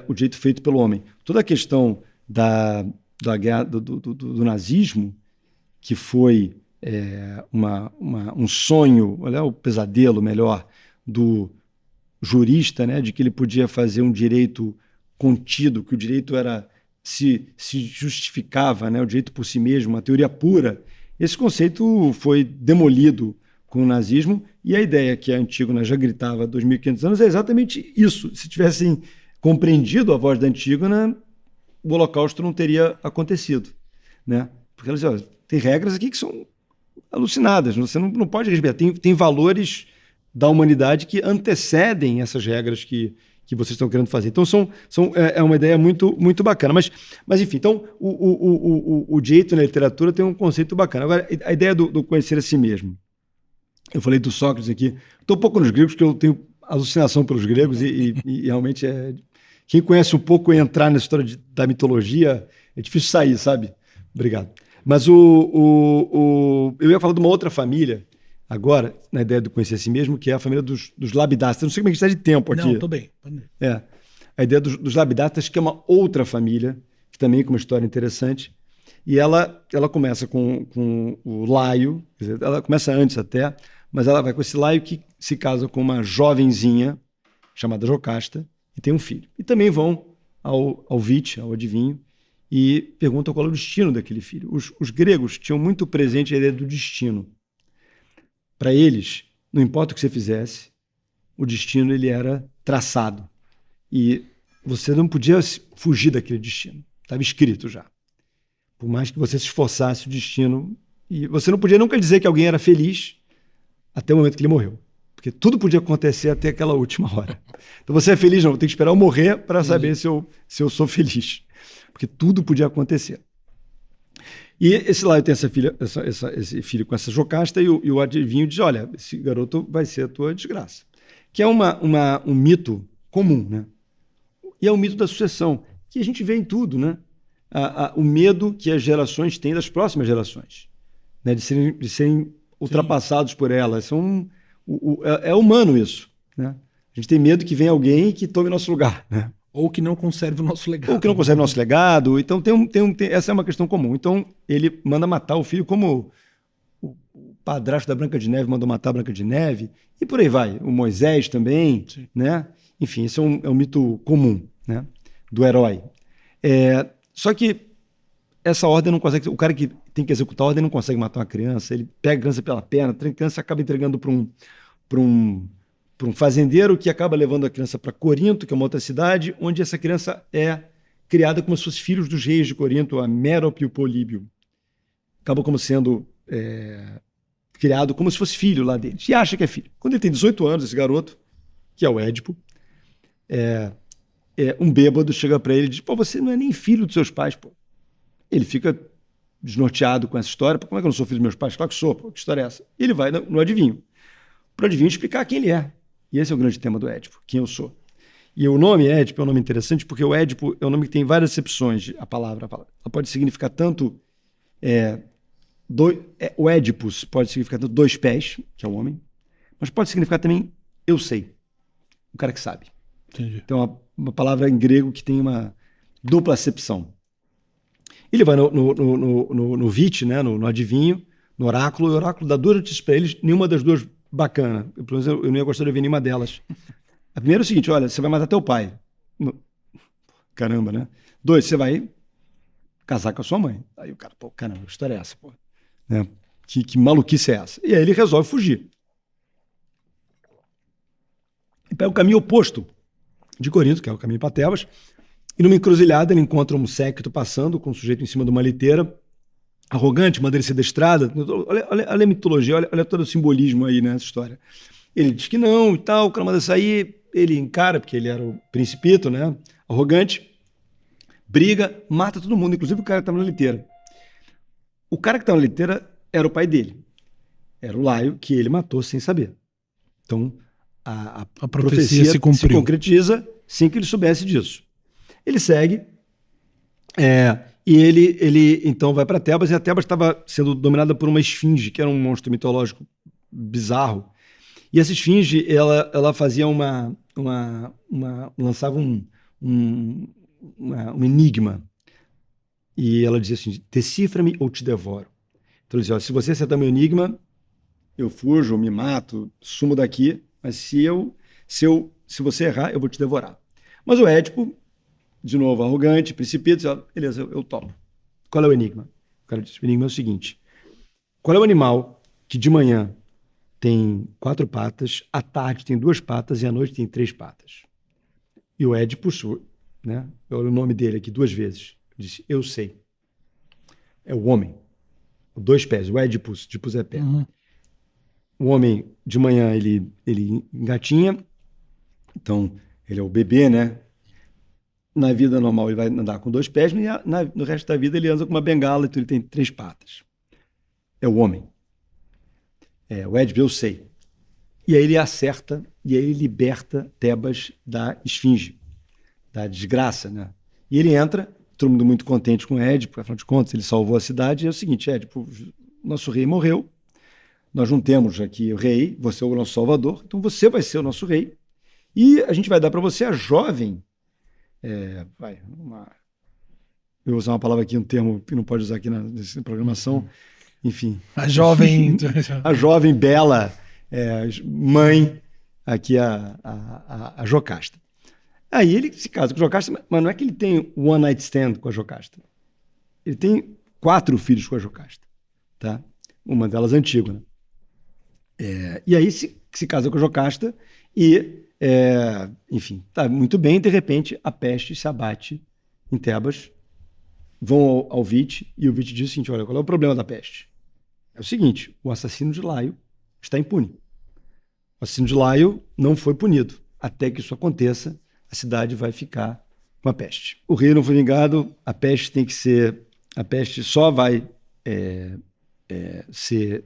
o direito feito pelo homem. Toda a questão do nazismo, que foi um sonho, olha o pesadelo melhor, do jurista, né, de que ele podia fazer um direito contido, que o direito se justificava, né, o direito por si mesmo, uma teoria pura. Esse conceito foi demolido com o nazismo e a ideia que a Antígona já gritava há 2.500 anos é exatamente isso. Se tivessem compreendido a voz da Antígona, o Holocausto não teria acontecido. Né? Porque ela dizia, tem regras aqui que são alucinadas, você não pode respeitar. Tem valores da humanidade que antecedem essas regras que vocês estão querendo fazer. Então, é uma ideia muito, muito bacana. Mas enfim, então, o direito na literatura tem um conceito bacana. Agora, a ideia do conhecer a si mesmo. Eu falei do Sócrates aqui. Estou um pouco nos gregos, porque eu tenho alucinação pelos gregos e realmente quem conhece um pouco e entrar na história da mitologia, é difícil sair, sabe? Obrigado. Mas eu ia falar de uma outra família, agora, na ideia do conhecer a si mesmo, que é a família dos Labidatas. Não sei como é que está de tempo aqui. Não, estou bem. A ideia dos Labidatas, que é uma outra família, que também com uma história interessante. E ela começa com o Laio, quer dizer, ela começa antes até, mas ela vai com esse Laio que se casa com uma jovenzinha chamada Jocasta e tem um filho. E também vão ao Vite, ao adivinho, e perguntam qual é o destino daquele filho. Os gregos tinham muito presente a ideia do destino. Para eles, não importa o que você fizesse, o destino ele era traçado. E você não podia fugir daquele destino. Estava escrito já. Por mais que você se esforçasse, o destino... E você não podia nunca dizer que alguém era feliz até o momento que ele morreu. Porque tudo podia acontecer até aquela última hora. Então você é feliz? Não, eu tenho que esperar eu morrer para saber se eu sou feliz. Porque tudo podia acontecer. E esse Laio tem essa filha, esse filho com essa Jocasta, e o adivinho diz, olha, esse garoto vai ser a tua desgraça. Que é um mito comum, né? E é o mito da sucessão, que a gente vê em tudo, né? O medo que as gerações têm das próximas gerações, né? De serem ultrapassados por elas. É humano isso, né? A gente tem medo que venha alguém que tome nosso lugar, né? Ou que não conserve o nosso legado. Ou que não conserve o nosso legado. Então, essa é uma questão comum. Então, ele manda matar o filho, como o padrasto da Branca de Neve mandou matar a Branca de Neve, e por aí vai. O Moisés também, né? Enfim, esse é um mito comum, né? Do herói. Só que essa ordem não consegue... O cara que tem que executar a ordem não consegue matar uma criança, ele pega a criança pela perna, a criança acaba entregando para um fazendeiro que acaba levando a criança para Corinto, que é uma outra cidade, onde essa criança é criada como se fosse filhos dos reis de Corinto, a Mérope e o Políbio. Acaba como sendo criado como se fosse filho lá deles. E acha que é filho. Quando ele tem 18 anos, esse garoto, que é o Édipo, um bêbado chega para ele e diz, pô, você não é nem filho dos seus pais, pô. Ele fica desnorteado com essa história. Pô, como é que eu não sou filho dos meus pais? Claro que sou, pô. Que história é essa? E ele vai no adivinho. Para o adivinho explicar quem ele é. E esse é o grande tema do Édipo, quem eu sou. E o nome Édipo é um nome interessante porque o Édipo é um nome que tem várias acepções. A palavra. Ela pode significar tanto... o Édipus pode significar tanto 2 pés, que é o homem, mas pode significar também eu sei. O cara que sabe. Entendi. Então, uma palavra em grego que tem uma dupla acepção. Ele vai no Vite, né, no adivinho, no oráculo, e o oráculo dá 2 notícias para eles, nenhuma das 2 bacana. Pelo menos eu não ia gostar de ver nenhuma delas. A primeira é o seguinte, olha, você vai matar teu pai. Caramba, né? 2, você vai casar com a sua mãe. Aí o cara, pô, caramba, que história é essa, pô? Né? Que maluquice é essa? E aí ele resolve fugir. E pega o caminho oposto de Corinto, que é o caminho para Tebas, e numa encruzilhada ele encontra um séquito passando com um sujeito em cima de uma liteira, arrogante, manda ele ser da estrada. Olha a mitologia, olha todo o simbolismo aí nessa história. Ele diz que não e tal, o cara manda sair, ele encara, porque ele era o principito, né? Arrogante, briga, mata todo mundo, inclusive o cara que estava na liteira. O cara que estava na liteira era o pai dele. Era o Laio, que ele matou sem saber. Então, a profecia se concretiza sem que ele soubesse disso. Ele segue, e ele então vai para Tebas, e a Tebas estava sendo dominada por uma esfinge, que era um monstro mitológico bizarro. E essa esfinge, ela fazia lançava um enigma. E ela dizia assim, decifra-me ou te devoro. Então ele dizia, se você acertar meu enigma, eu fujo, eu me mato, sumo daqui, mas se você errar, eu vou te devorar. Mas o Édipo, de novo, arrogante, principito, diz, beleza, eu topo. Qual é o enigma? O cara disse, o enigma é o seguinte, qual é o animal que de manhã tem 4 patas, à tarde tem 2 patas e à noite tem 3 patas? E o Édipo, né, olha o nome dele aqui 2 vezes, disse, eu sei. É o homem. 2 pés, o Édipus, Dipus é pé. Uhum. O homem, de manhã, ele engatinha, então ele é o bebê, né? Na vida normal ele vai andar com 2 pés, mas no resto da vida ele anda com uma bengala, então ele tem 3 patas. É o homem. O Édipo, eu sei. E aí ele acerta, e aí ele liberta Tebas da esfinge, da desgraça, né? E ele entra, todo mundo muito contente com o Édipo, afinal de contas ele salvou a cidade, e é o seguinte, Édipo, nosso rei morreu, nós não temos aqui o rei, você é o nosso salvador, então você vai ser o nosso rei, e a gente vai dar para você a jovem, eu vou usar uma palavra aqui, um termo que não pode usar aqui na programação, enfim. A jovem... a jovem, bela mãe, aqui a Jocasta. Aí ele se casa com a Jocasta, mas não é que ele tem one night stand com a Jocasta. Ele tem 4 filhos com a Jocasta, tá? Uma delas Antígona. E aí se casa com a Jocasta E, enfim, tá muito bem, de repente a peste se abate em Tebas, vão ao Vite, e o Vite diz o seguinte: olha, qual é o problema da peste? É o seguinte, o assassino de Laio está impune. O assassino de Laio não foi punido. Até que isso aconteça, a cidade vai ficar com a peste. O rei não foi vingado, a peste tem que ser... A peste só vai ser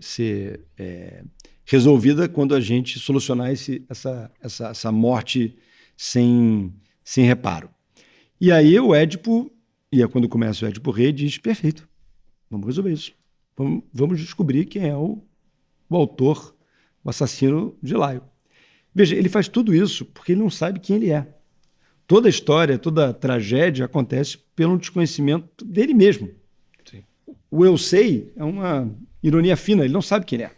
resolvida quando a gente solucionar essa morte sem reparo. E aí o Édipo, e é quando começa o Édipo Rei, diz: perfeito, vamos resolver isso. Vamos descobrir quem é o autor, o assassino de Laio. Veja, ele faz tudo isso porque ele não sabe quem ele é. Toda a história, toda a tragédia acontece pelo desconhecimento dele mesmo. Sim. O eu sei é uma ironia fina, ele não sabe quem ele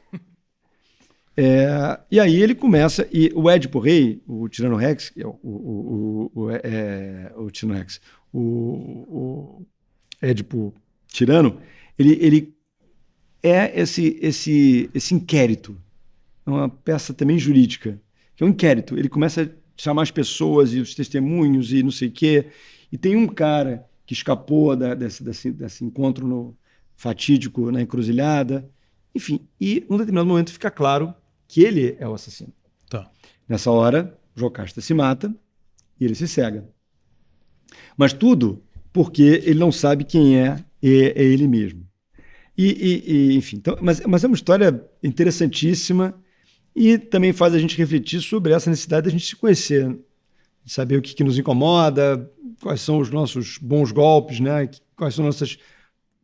é. E aí ele começa, e o Édipo Rei, o Tirano Rex, o Tirano Rex, o Édipo Tirano, ele é esse inquérito. É uma peça também jurídica, que é um inquérito. Ele começa a chamar as pessoas e os testemunhos e não sei o quê. E tem um cara que escapou desse encontro fatídico na encruzilhada. Enfim, e num determinado momento fica claro que ele é o assassino. Tá. Nessa hora, Jocasta se mata e ele se cega. Mas tudo porque ele não sabe quem é ele mesmo. Enfim, então, mas é uma história interessantíssima e também faz a gente refletir sobre essa necessidade de a gente se conhecer, de saber o que nos incomoda, quais são os nossos bons golpes, né? Quais são nossas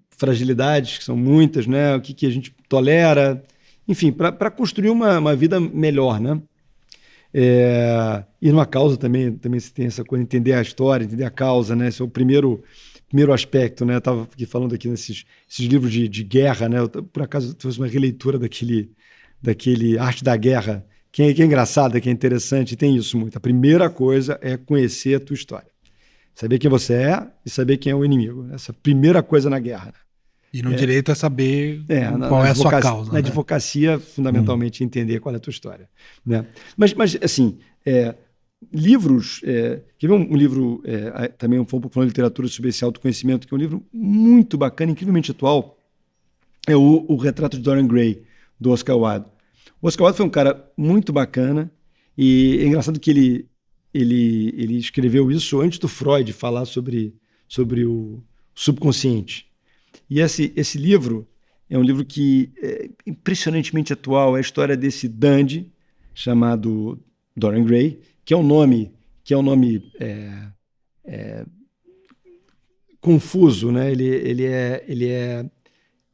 fragilidades, que são muitas, né? O que a gente tolera, enfim, para construir uma vida melhor, né? E numa causa também se tem essa coisa, entender a história, entender a causa, né? Esse é o primeiro aspecto, né? Eu estava falando aqui nesses livros de guerra, né? Por acaso fiz uma releitura daquele Arte da Guerra, que é engraçado, que é interessante, tem isso muito. A primeira coisa é conhecer a tua história. Saber quem você é e saber quem é o inimigo. Essa é a primeira coisa na guerra. Né? E no direito é saber qual é a sua causa. Na advocacia, fundamentalmente, entender qual é a tua história. Né? Mas assim, livros... quer ver um livro, também um pouco falando de literatura sobre esse autoconhecimento, que é um livro muito bacana, incrivelmente atual, é o Retrato de Dorian Gray, do Oscar Wilde. O Oscar Wilde foi um cara muito bacana e é engraçado que ele escreveu isso antes do Freud falar sobre o subconsciente. E esse livro é um livro que é impressionantemente atual. É a história desse dandy chamado Dorian Gray, que é um nome confuso, né? Ele é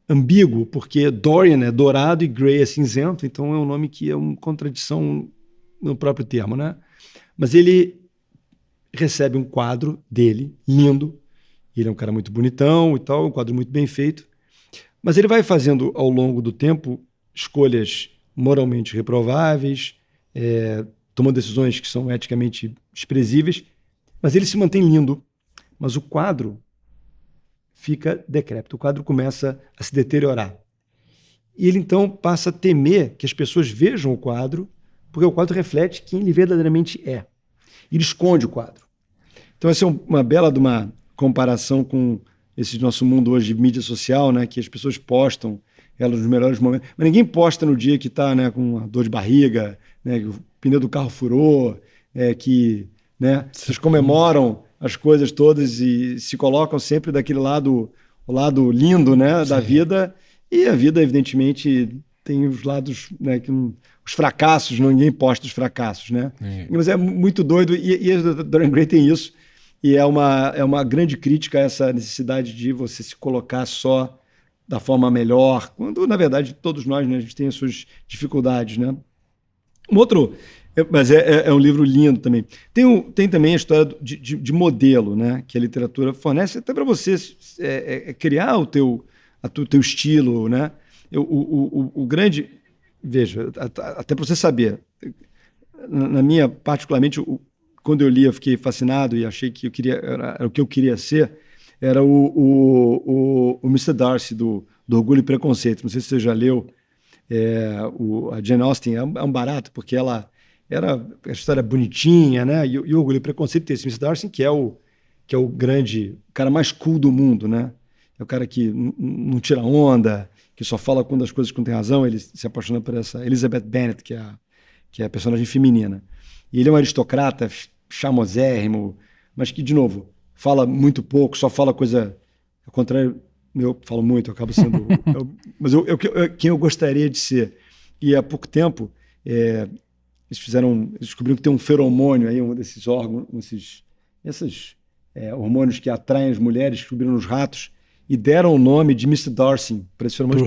ambíguo, porque Dorian é dourado e Gray é cinzento, então é um nome que é uma contradição no próprio termo, né? Mas ele recebe um quadro dele, lindo. Ele é um cara muito bonitão e tal, um quadro muito bem feito. Mas ele vai fazendo, ao longo do tempo, escolhas moralmente reprováveis, tomando decisões que são eticamente desprezíveis, mas ele se mantém lindo. Mas o quadro fica decrépito, o quadro começa a se deteriorar. E ele, então, passa a temer que as pessoas vejam o quadro, porque o quadro reflete quem ele verdadeiramente é. Ele esconde o quadro. Então, essa é uma bela de uma comparação com esse nosso mundo hoje de mídia social, né, que as pessoas postam elas nos melhores momentos, mas ninguém posta no dia que está, né, com uma dor de barriga, né, que o pneu do carro furou, que, né, vocês comemoram as coisas todas e se colocam sempre daquele lado, o lado lindo, né, da vida, e a vida, evidentemente, tem os lados, né, os fracassos, ninguém posta os fracassos, né? Mas é muito doido, e a Dorian Gray tem isso, e é uma grande crítica a essa necessidade de você se colocar só da forma melhor, quando, na verdade, todos nós, né, a gente tem as suas dificuldades, né? Um outro, mas é um livro lindo também. Tem também a história de modelo, né, que a literatura fornece até para você criar o teu estilo, né? O grande... Veja, até para você saber, na minha, particularmente, quando eu li, eu fiquei fascinado e achei que era o que eu queria ser, era o Mr. Darcy, do Orgulho e Preconceito. Não sei se você já leu. A Jane Austen é um barato, porque ela era a história bonitinha, né? E o Orgulho e Preconceito tem esse Smith Darcy, que é o o cara mais cool do mundo, né? É o cara que não tira onda, que só fala quando as coisas não tem razão. Ele se apaixona por essa Elizabeth Bennet, que é a personagem feminina. E ele é um aristocrata, charmosérrimo, mas que, de novo, fala muito pouco, só fala coisa... Ao contrário, eu falo muito, eu acabo sendo... mas quem eu gostaria de ser. E há pouco tempo, eles descobriram que tem um feromônio aí, um desses órgãos, esses hormônios que atraem as mulheres, descobriram nos ratos, e deram o nome de Mr. Darcy para esse feromônio,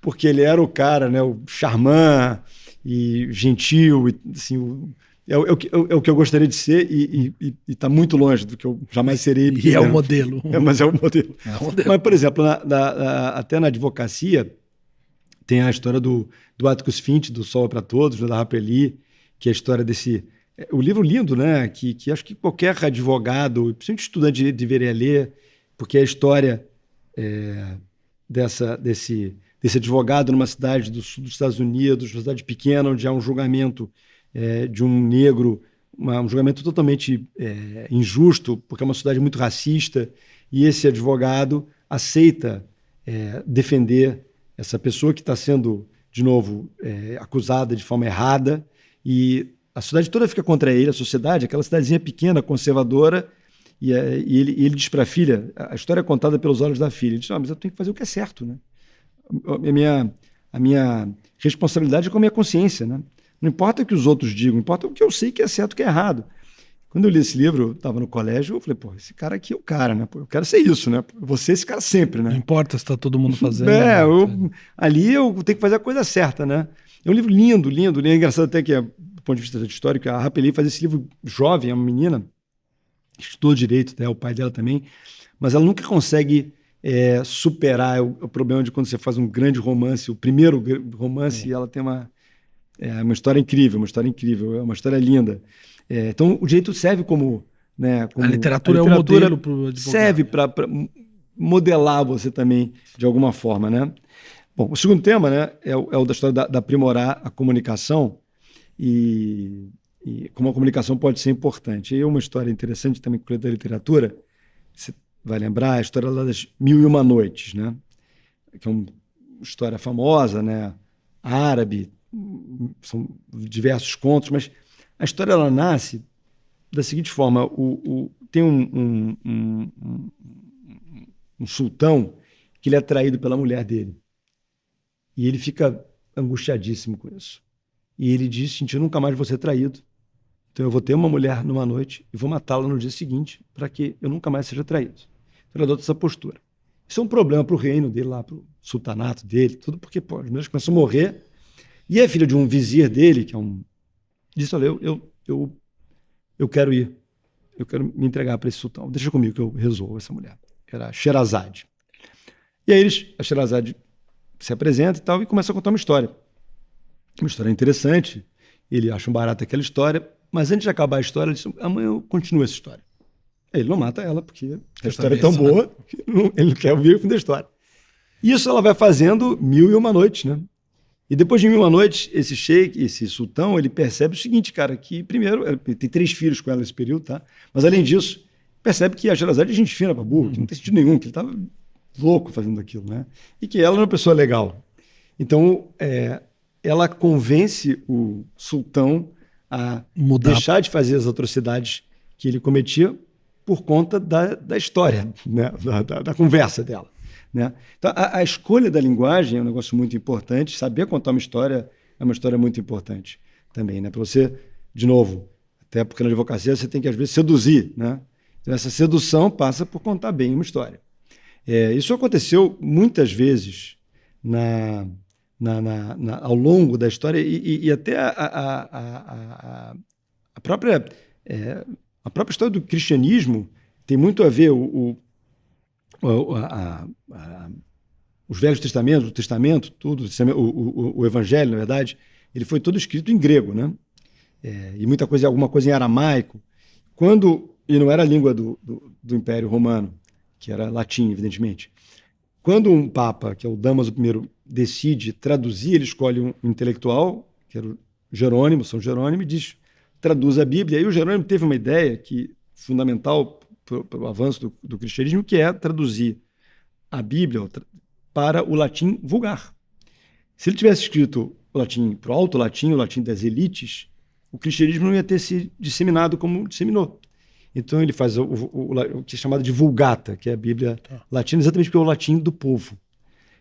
porque ele era o cara, né, o charmant e gentil, e, assim, é o que eu gostaria de ser e está muito longe do que eu jamais serei. E é o modelo. Mas é o modelo. É o modelo. Mas, por exemplo, até na advocacia, tem a história do Atticus Finch, do Sol é para Todos, da Harper Lee, que é a história desse... O livro lindo, né? Que acho que qualquer advogado, principalmente estudante, deveria ler, porque é a história desse advogado numa cidade do sul dos Estados Unidos, uma cidade pequena, onde há um julgamento de um negro, um julgamento totalmente injusto, porque é uma cidade muito racista, e esse advogado aceita defender essa pessoa que está sendo, de novo, acusada de forma errada, e a cidade toda fica contra ele, a sociedade, aquela cidadezinha pequena, conservadora, e ele diz para a filha, a história é contada pelos olhos da filha, ele diz, mas eu tenho que fazer o que é certo, né? A minha responsabilidade é com a minha consciência, né? Não importa o que os outros digam, importa o que eu sei que é certo e que é errado. Quando eu li esse livro, eu estava no colégio, eu falei, pô, esse cara aqui é o cara, né? Pô, eu quero ser isso, né? Eu vou ser esse cara sempre, né? Não importa se está todo mundo fazendo. Ali eu tenho que fazer a coisa certa, né? É um livro lindo, lindo. É engraçado até que, do ponto de vista histórico, a Harper Lee faz esse livro jovem, é uma menina, estudou direito, né? O pai dela também, mas ela nunca consegue superar o problema de quando você faz um grande romance, o primeiro romance, e ela tem uma história incrível, é uma história linda. Então, o direito serve como... Né, a literatura é um modelo para o advogado. Serve para modelar você também, de alguma forma, né? Bom, o segundo tema, né, é o da história da aprimorar a comunicação e como a comunicação pode ser importante. E uma história interessante também com a literatura, você vai lembrar, a história lá das Mil e Uma Noites, né? Que é uma história famosa, né? Árabe, são diversos contos, mas a história ela nasce da seguinte forma: tem um sultão que ele é traído pela mulher dele e ele fica angustiadíssimo com isso. E ele diz: eu nunca mais vou ser traído, então eu vou ter uma mulher numa noite e vou matá-la no dia seguinte para que eu nunca mais seja traído. Então ele adota essa postura. Isso é um problema para o reino dele, lá para o sultanato dele, tudo porque as mulheres começam a morrer. E a filha de um vizir dele, que disse: olha, eu quero ir, eu quero me entregar para esse sultão, deixa comigo que eu resolvo essa mulher. Era Sherazade. E aí a Sherazade se apresenta e tal, e começa a contar uma história interessante. Ele acha um barato aquela história, mas antes de acabar a história, ele diz: amanhã eu continuo essa história. Aí ele não mata ela, porque a história é tão boa, que ele não quer ouvir o fim da história. E isso ela vai fazendo 1001 noites, né? E depois de 1001 noites, esse sheik, esse sultão, ele percebe o seguinte, cara, que primeiro, ele tem 3 filhos com ela nesse período, tá? Mas além disso, percebe que a Sherazade é gente fina pra burro, que não tem sentido nenhum, que ele estava louco fazendo aquilo, né? E que ela é uma pessoa legal. Então, ela convence o sultão a deixar de fazer as atrocidades que ele cometia por conta da história, né? da conversa dela. Né? Então, a escolha da linguagem é um negócio muito importante. Saber contar uma história é uma história muito importante também. Né? Para você, de novo, até porque na advocacia você tem que, às vezes, seduzir. Né? Então, essa sedução passa por contar bem uma história. Isso aconteceu muitas vezes ao longo da história e até a própria história do cristianismo tem muito a ver os Velhos Testamentos, o Testamento, tudo, o Evangelho, na verdade, ele foi todo escrito em grego, né? E alguma coisa em aramaico. E não era a língua do Império Romano, que era latim, evidentemente. Quando um papa, que é o Damaso I, decide traduzir, ele escolhe um intelectual, que era o Jerônimo, São Jerônimo, e traduz a Bíblia. E aí o Jerônimo teve uma ideia fundamental para o avanço do cristianismo, que é traduzir a Bíblia para o latim vulgar. Se ele tivesse escrito o latim para o alto latim, o latim das elites, o cristianismo não ia ter se disseminado como disseminou. Então ele faz o que é chamado de Vulgata, que é a Bíblia latina, exatamente porque é o latim do povo.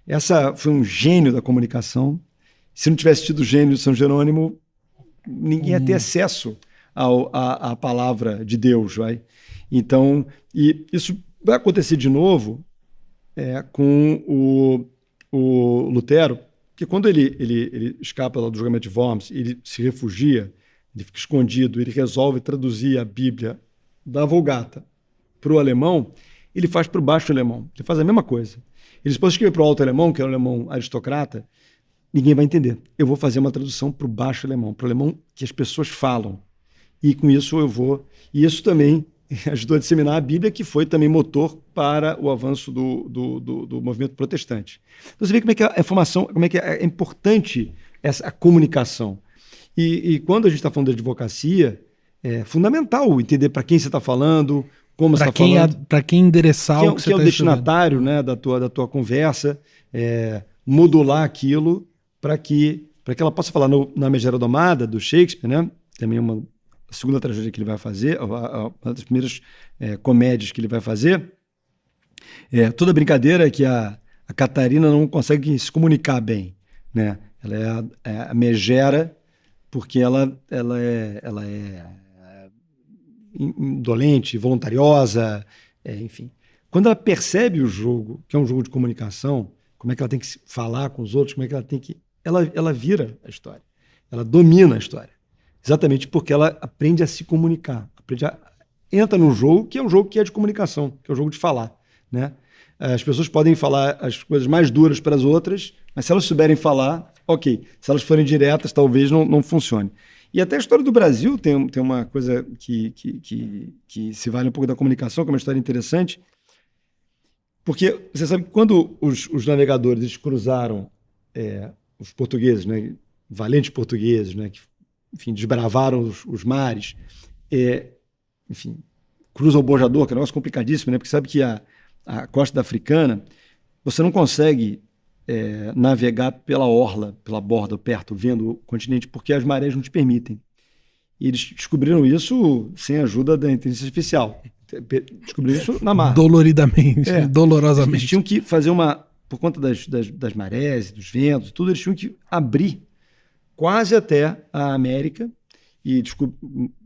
Essa foi um gênio da comunicação. Se não tivesse tido o gênio de São Jerônimo, ninguém ia ter acesso à palavra de Deus. Vai? Então, e isso vai acontecer de novo com o Lutero, que quando ele escapa lá do julgamento de Worms, ele se refugia, ele fica escondido, ele resolve traduzir a Bíblia da Vulgata para o alemão, ele faz para o baixo alemão. Ele faz a mesma coisa. Ele depois escreve para o alto alemão, que é o alemão aristocrata, ninguém vai entender. Eu vou fazer uma tradução para o baixo alemão, para o alemão que as pessoas falam. E com isso eu vou... E isso também ajudou a disseminar a Bíblia, que foi também motor para o avanço do movimento protestante. Então você vê como é que a informação, como é que é importante a comunicação. E quando a gente está falando de advocacia, é fundamental entender para quem você está falando, como você está falando. Para quem endereçar o que você está o destinatário, né, da tua conversa, modular aquilo para que ela possa falar na Megera Domada, do Shakespeare, né, também a segunda tragédia que ele vai fazer, uma das primeiras comédias que ele vai fazer. Toda brincadeira é que a Catarina não consegue se comunicar bem, né? Ela é a Megera porque ela é indolente, voluntariosa, enfim. Quando ela percebe o jogo, que é um jogo de comunicação, como é que ela tem que falar com os outros, como é que ela tem que... Ela vira a história, ela domina a história. Exatamente porque ela aprende a se comunicar, entra num jogo que é um jogo que é de comunicação, que é um jogo de falar, né? As pessoas podem falar as coisas mais duras para as outras, mas se elas souberem falar, ok. Se elas forem diretas, talvez não funcione. E até a história do Brasil tem uma coisa que se vale um pouco da comunicação, que é uma história interessante, porque você sabe que quando os navegadores eles cruzaram os portugueses, né, valentes portugueses, né, que enfim, desbravaram os mares, enfim, cruzam o Bojador, que é um negócio complicadíssimo, né, porque sabe que a costa africana, você não consegue navegar pela orla, pela borda, perto, vendo o continente, porque as marés não te permitem. E eles descobriram isso sem a ajuda da inteligência artificial. Descobriram isso na mar. Doloridamente, dolorosamente. Eles tinham que fazer por conta das marés, dos ventos, tudo, eles tinham que abrir quase até a América. E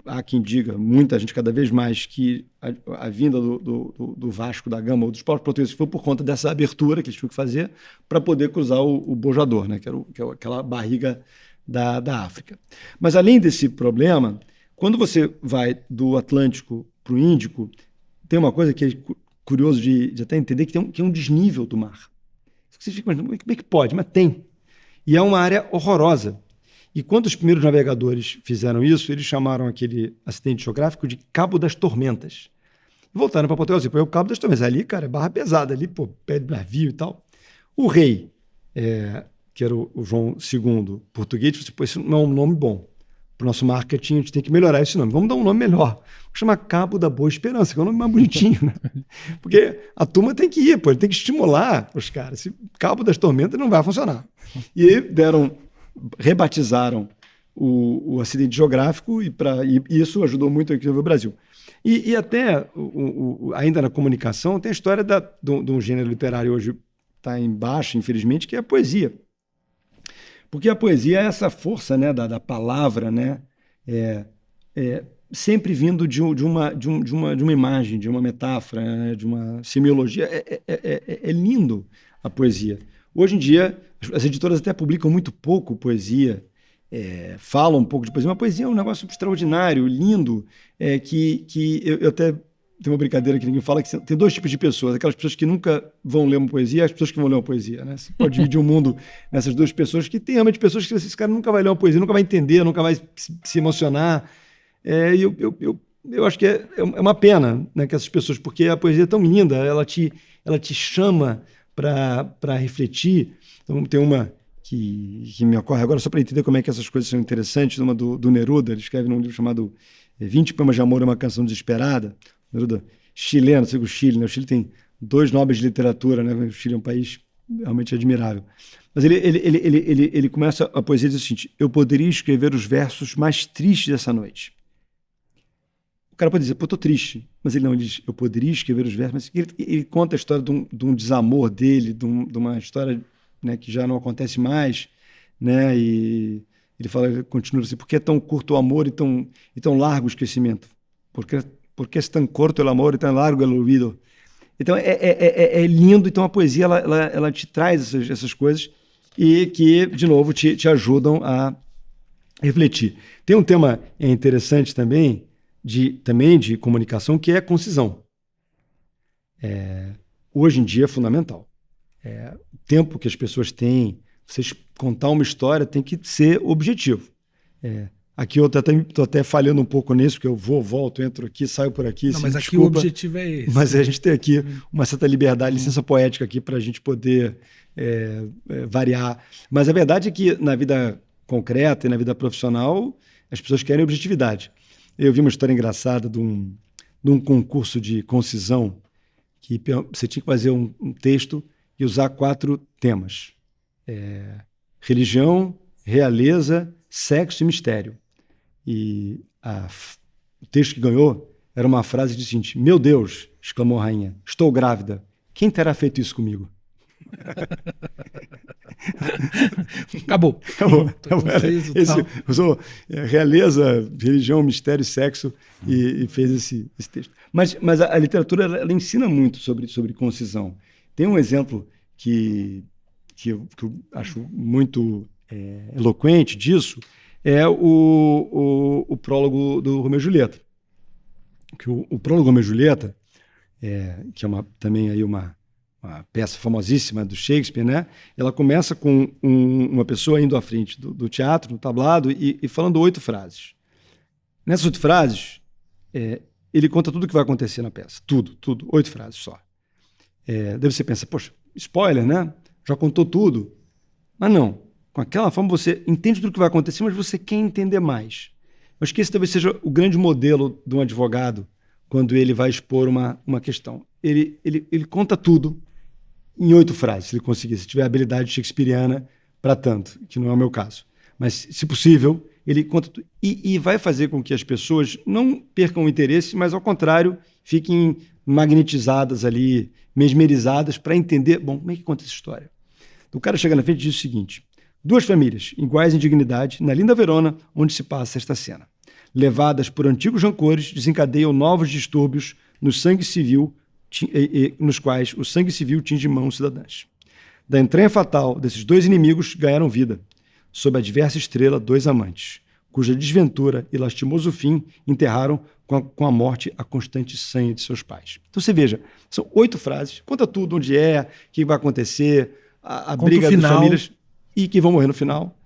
há quem diga, muita gente cada vez mais, que a vinda do Vasco da Gama ou dos povos portugueses foi por conta dessa abertura que eles tinham que fazer para poder cruzar o Bojador, né, que é aquela barriga da África. Mas além desse problema, quando você vai do Atlântico para o Índico, tem uma coisa que é curioso de até entender, que é um desnível do mar. Você fica imaginando, como é que pode? Mas tem. E é uma área horrorosa. E quando os primeiros navegadores fizeram isso, eles chamaram aquele acidente geográfico de Cabo das Tormentas. E voltaram para Portugal e disseram, o Cabo das Tormentas, ali, cara, é barra pesada, ali, pô, pé de navio e tal. O rei, que era o João II, português, disse, pô, isso não é um nome bom. Para o nosso marketing, a gente tem que melhorar esse nome. Vamos dar um nome melhor. Vamos chamar Cabo da Boa Esperança, que é um nome mais bonitinho, né? Porque a turma tem que ir, pô, tem que estimular os caras. Se Cabo das Tormentas não vai funcionar. E aí rebatizaram o acidente geográfico e isso ajudou muito a desenvolver o Brasil. E até, ainda na comunicação, tem a história de um gênero literário hoje está em baixa, infelizmente, que é a poesia. Porque a poesia é essa força, né, da palavra, né, sempre vindo de uma imagem, de uma metáfora, né, de uma semiologia. É lindo a poesia. Hoje em dia, as editoras até publicam muito pouco poesia, falam um pouco de poesia, mas a poesia é um negócio extraordinário, lindo, que eu até tenho uma brincadeira que ninguém fala, que tem dois tipos de pessoas, aquelas pessoas que nunca vão ler uma poesia e as pessoas que vão ler uma poesia, né? Você pode dividir o mundo nessas duas pessoas, que tem realmente pessoas que esse cara nunca vai ler uma poesia, nunca vai entender, nunca vai se emocionar. Eu acho que é uma pena, né, que essas pessoas, porque a poesia é tão linda, ela te chama para refletir. Então, tem uma que me ocorre agora, só para entender como é que essas coisas são interessantes. Uma do Neruda, ele escreve num livro chamado 20 Poemas de Amor e uma Canção Desesperada. Neruda, chileno, sei que o Chile, né? O Chile tem 2 nobres de literatura, né? O Chile é um país realmente admirável. Mas ele começa a poesia diz o seguinte: eu poderia escrever os versos mais tristes dessa noite. O cara pode dizer, pô, tô triste. Mas ele diz, eu poderia escrever os versos. Mas ele conta a história de um desamor dele, de uma história, né, que já não acontece mais, né? E ele continua assim, por que é tão curto o amor e tão largo o esquecimento? Por que é tão curto o amor e tão largo o olvido? Então é lindo. Então a poesia ela te traz essas coisas e que, de novo, te ajudam a refletir. Tem um tema interessante também de comunicação, que é a concisão. Hoje em dia é fundamental. O tempo que as pessoas têm, vocês contar uma história tem que ser objetivo. Aqui eu estou até falhando um pouco nisso, porque eu volto, entro aqui, saio por aqui. Não, mas aqui o objetivo é esse. Mas a gente tem aqui uma certa liberdade, licença poética aqui para a gente poder variar. Mas a verdade é que na vida concreta e na vida profissional, as pessoas querem objetividade. Eu vi uma história engraçada de um concurso de concisão, que você tinha que fazer um texto e usar 4 temas. Religião, realeza, sexo e mistério. E o texto que ganhou era uma frase de seguinte: meu Deus, exclamou a rainha, estou grávida. Quem terá feito isso comigo? Acabou. Usou realeza, religião, mistério e sexo e fez esse texto. Mas a literatura ela ensina muito sobre concisão. Tem um exemplo que eu acho muito eloquente disso, é o prólogo do Romeu e Julieta. Que o prólogo do Romeu e Julieta, que é também aí uma peça famosíssima do Shakespeare, né? Ela começa com uma pessoa indo à frente do teatro, no tablado, e falando 8 frases. Nessas 8 frases, ele conta tudo o que vai acontecer na peça. Tudo, 8 frases só. Daí você pensa, poxa, spoiler, né? Já contou tudo. Mas não. Com aquela forma você entende tudo o que vai acontecer, mas você quer entender mais. Eu acho que esse talvez seja o grande modelo de um advogado quando ele vai expor uma questão. Ele conta tudo em 8 frases, se ele conseguir. Se tiver a habilidade shakespeariana para tanto, que não é o meu caso. Mas, se possível, ele conta tudo. E vai fazer com que as pessoas não percam o interesse, mas, ao contrário, fiquem magnetizadas ali, mesmerizadas, para entender, bom, como é que conta essa história? O cara chega na frente e diz o seguinte: 2 famílias, iguais em dignidade, na linda Verona, onde se passa esta cena. Levadas por antigos rancores, desencadeiam novos distúrbios nos quais o sangue civil tinge mãos cidadãs. Da entranha fatal desses 2 inimigos ganharam vida, sob a diversa estrela 2 amantes, cuja desventura e lastimoso fim enterraram com a morte a constante sanha de seus pais. Então você veja, são 8 frases, conta tudo, onde o que vai acontecer, a briga das famílias e que vão morrer no final.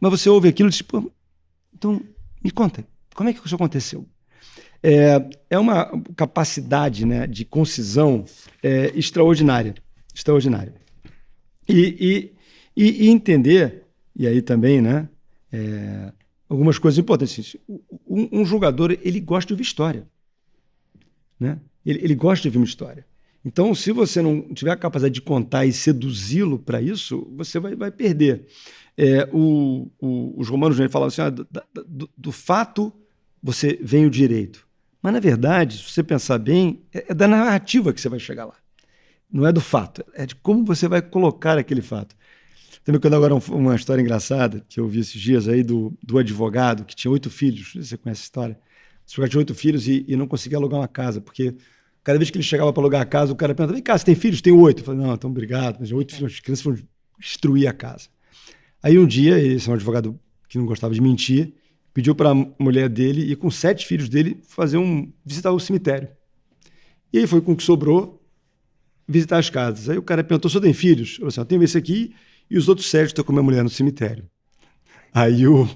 Mas você ouve aquilo e diz, pô, então me conta, como é que isso aconteceu? É uma capacidade, né, de concisão extraordinária. E entender, e aí também, né, algumas coisas importantes. Um julgador, ele gosta de ouvir história. Né? Ele gosta de ouvir uma história. Então, se você não tiver a capacidade de contar e seduzi-lo para isso, você vai perder. Os romanos falavam assim, do fato você vem o direito. Mas, na verdade, se você pensar bem, é da narrativa que você vai chegar lá. Não é do fato, é de como você vai colocar aquele fato. Também quando agora uma história engraçada, que eu vi esses dias aí do advogado, que tinha 8 filhos, não sei se você conhece essa história. O advogado tinha 8 filhos e não conseguia alugar uma casa, porque cada vez que ele chegava para alugar a casa, o cara perguntava, vem cá, você tem filhos? Tem 8. Eu falei, não, então obrigado, mas 8 filhos, as crianças vão destruir a casa. Aí um dia, esse é um advogado que não gostava de mentir, pediu para a mulher dele e com 7 filhos dele visitar o cemitério. E aí foi com o que sobrou visitar as casas. Aí o cara perguntou, você tem filhos? Eu falei assim, eu tenho esse aqui e os outros 7 estão com a minha mulher no cemitério. Aí o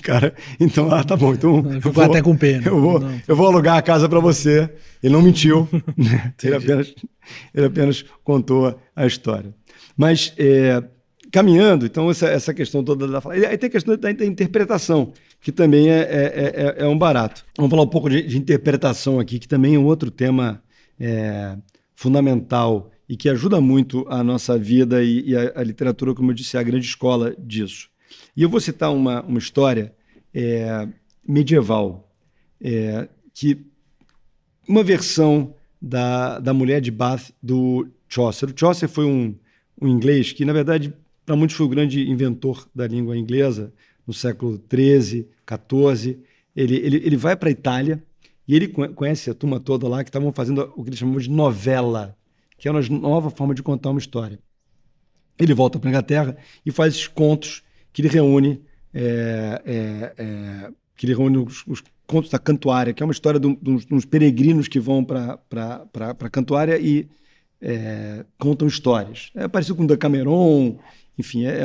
cara, então, tá bom, então ficou até com pena. Eu vou alugar a casa para você. Ele não mentiu, né? Ele apenas contou a história. Mas caminhando, então essa questão toda da fala. E aí tem a questão da interpretação, que também é um barato. Vamos falar um pouco de interpretação aqui, que também é um outro tema fundamental e que ajuda muito a nossa vida e a literatura, como eu disse, é a grande escola disso. E eu vou citar uma história medieval, que uma versão da Mulher de Bath do Chaucer. O Chaucer foi um inglês que, na verdade, para muitos foi o grande inventor da língua inglesa no século XIII, XIV. Ele vai para a Itália e ele conhece a turma toda lá que estavam fazendo o que eles chamavam de novela, que é uma nova forma de contar uma história. Ele volta para a Inglaterra e faz esses contos que ele reúne, os contos da Cantuária, que é uma história de uns peregrinos que vão para a Cantuária e contam histórias. É parecido com o Decameron, enfim, é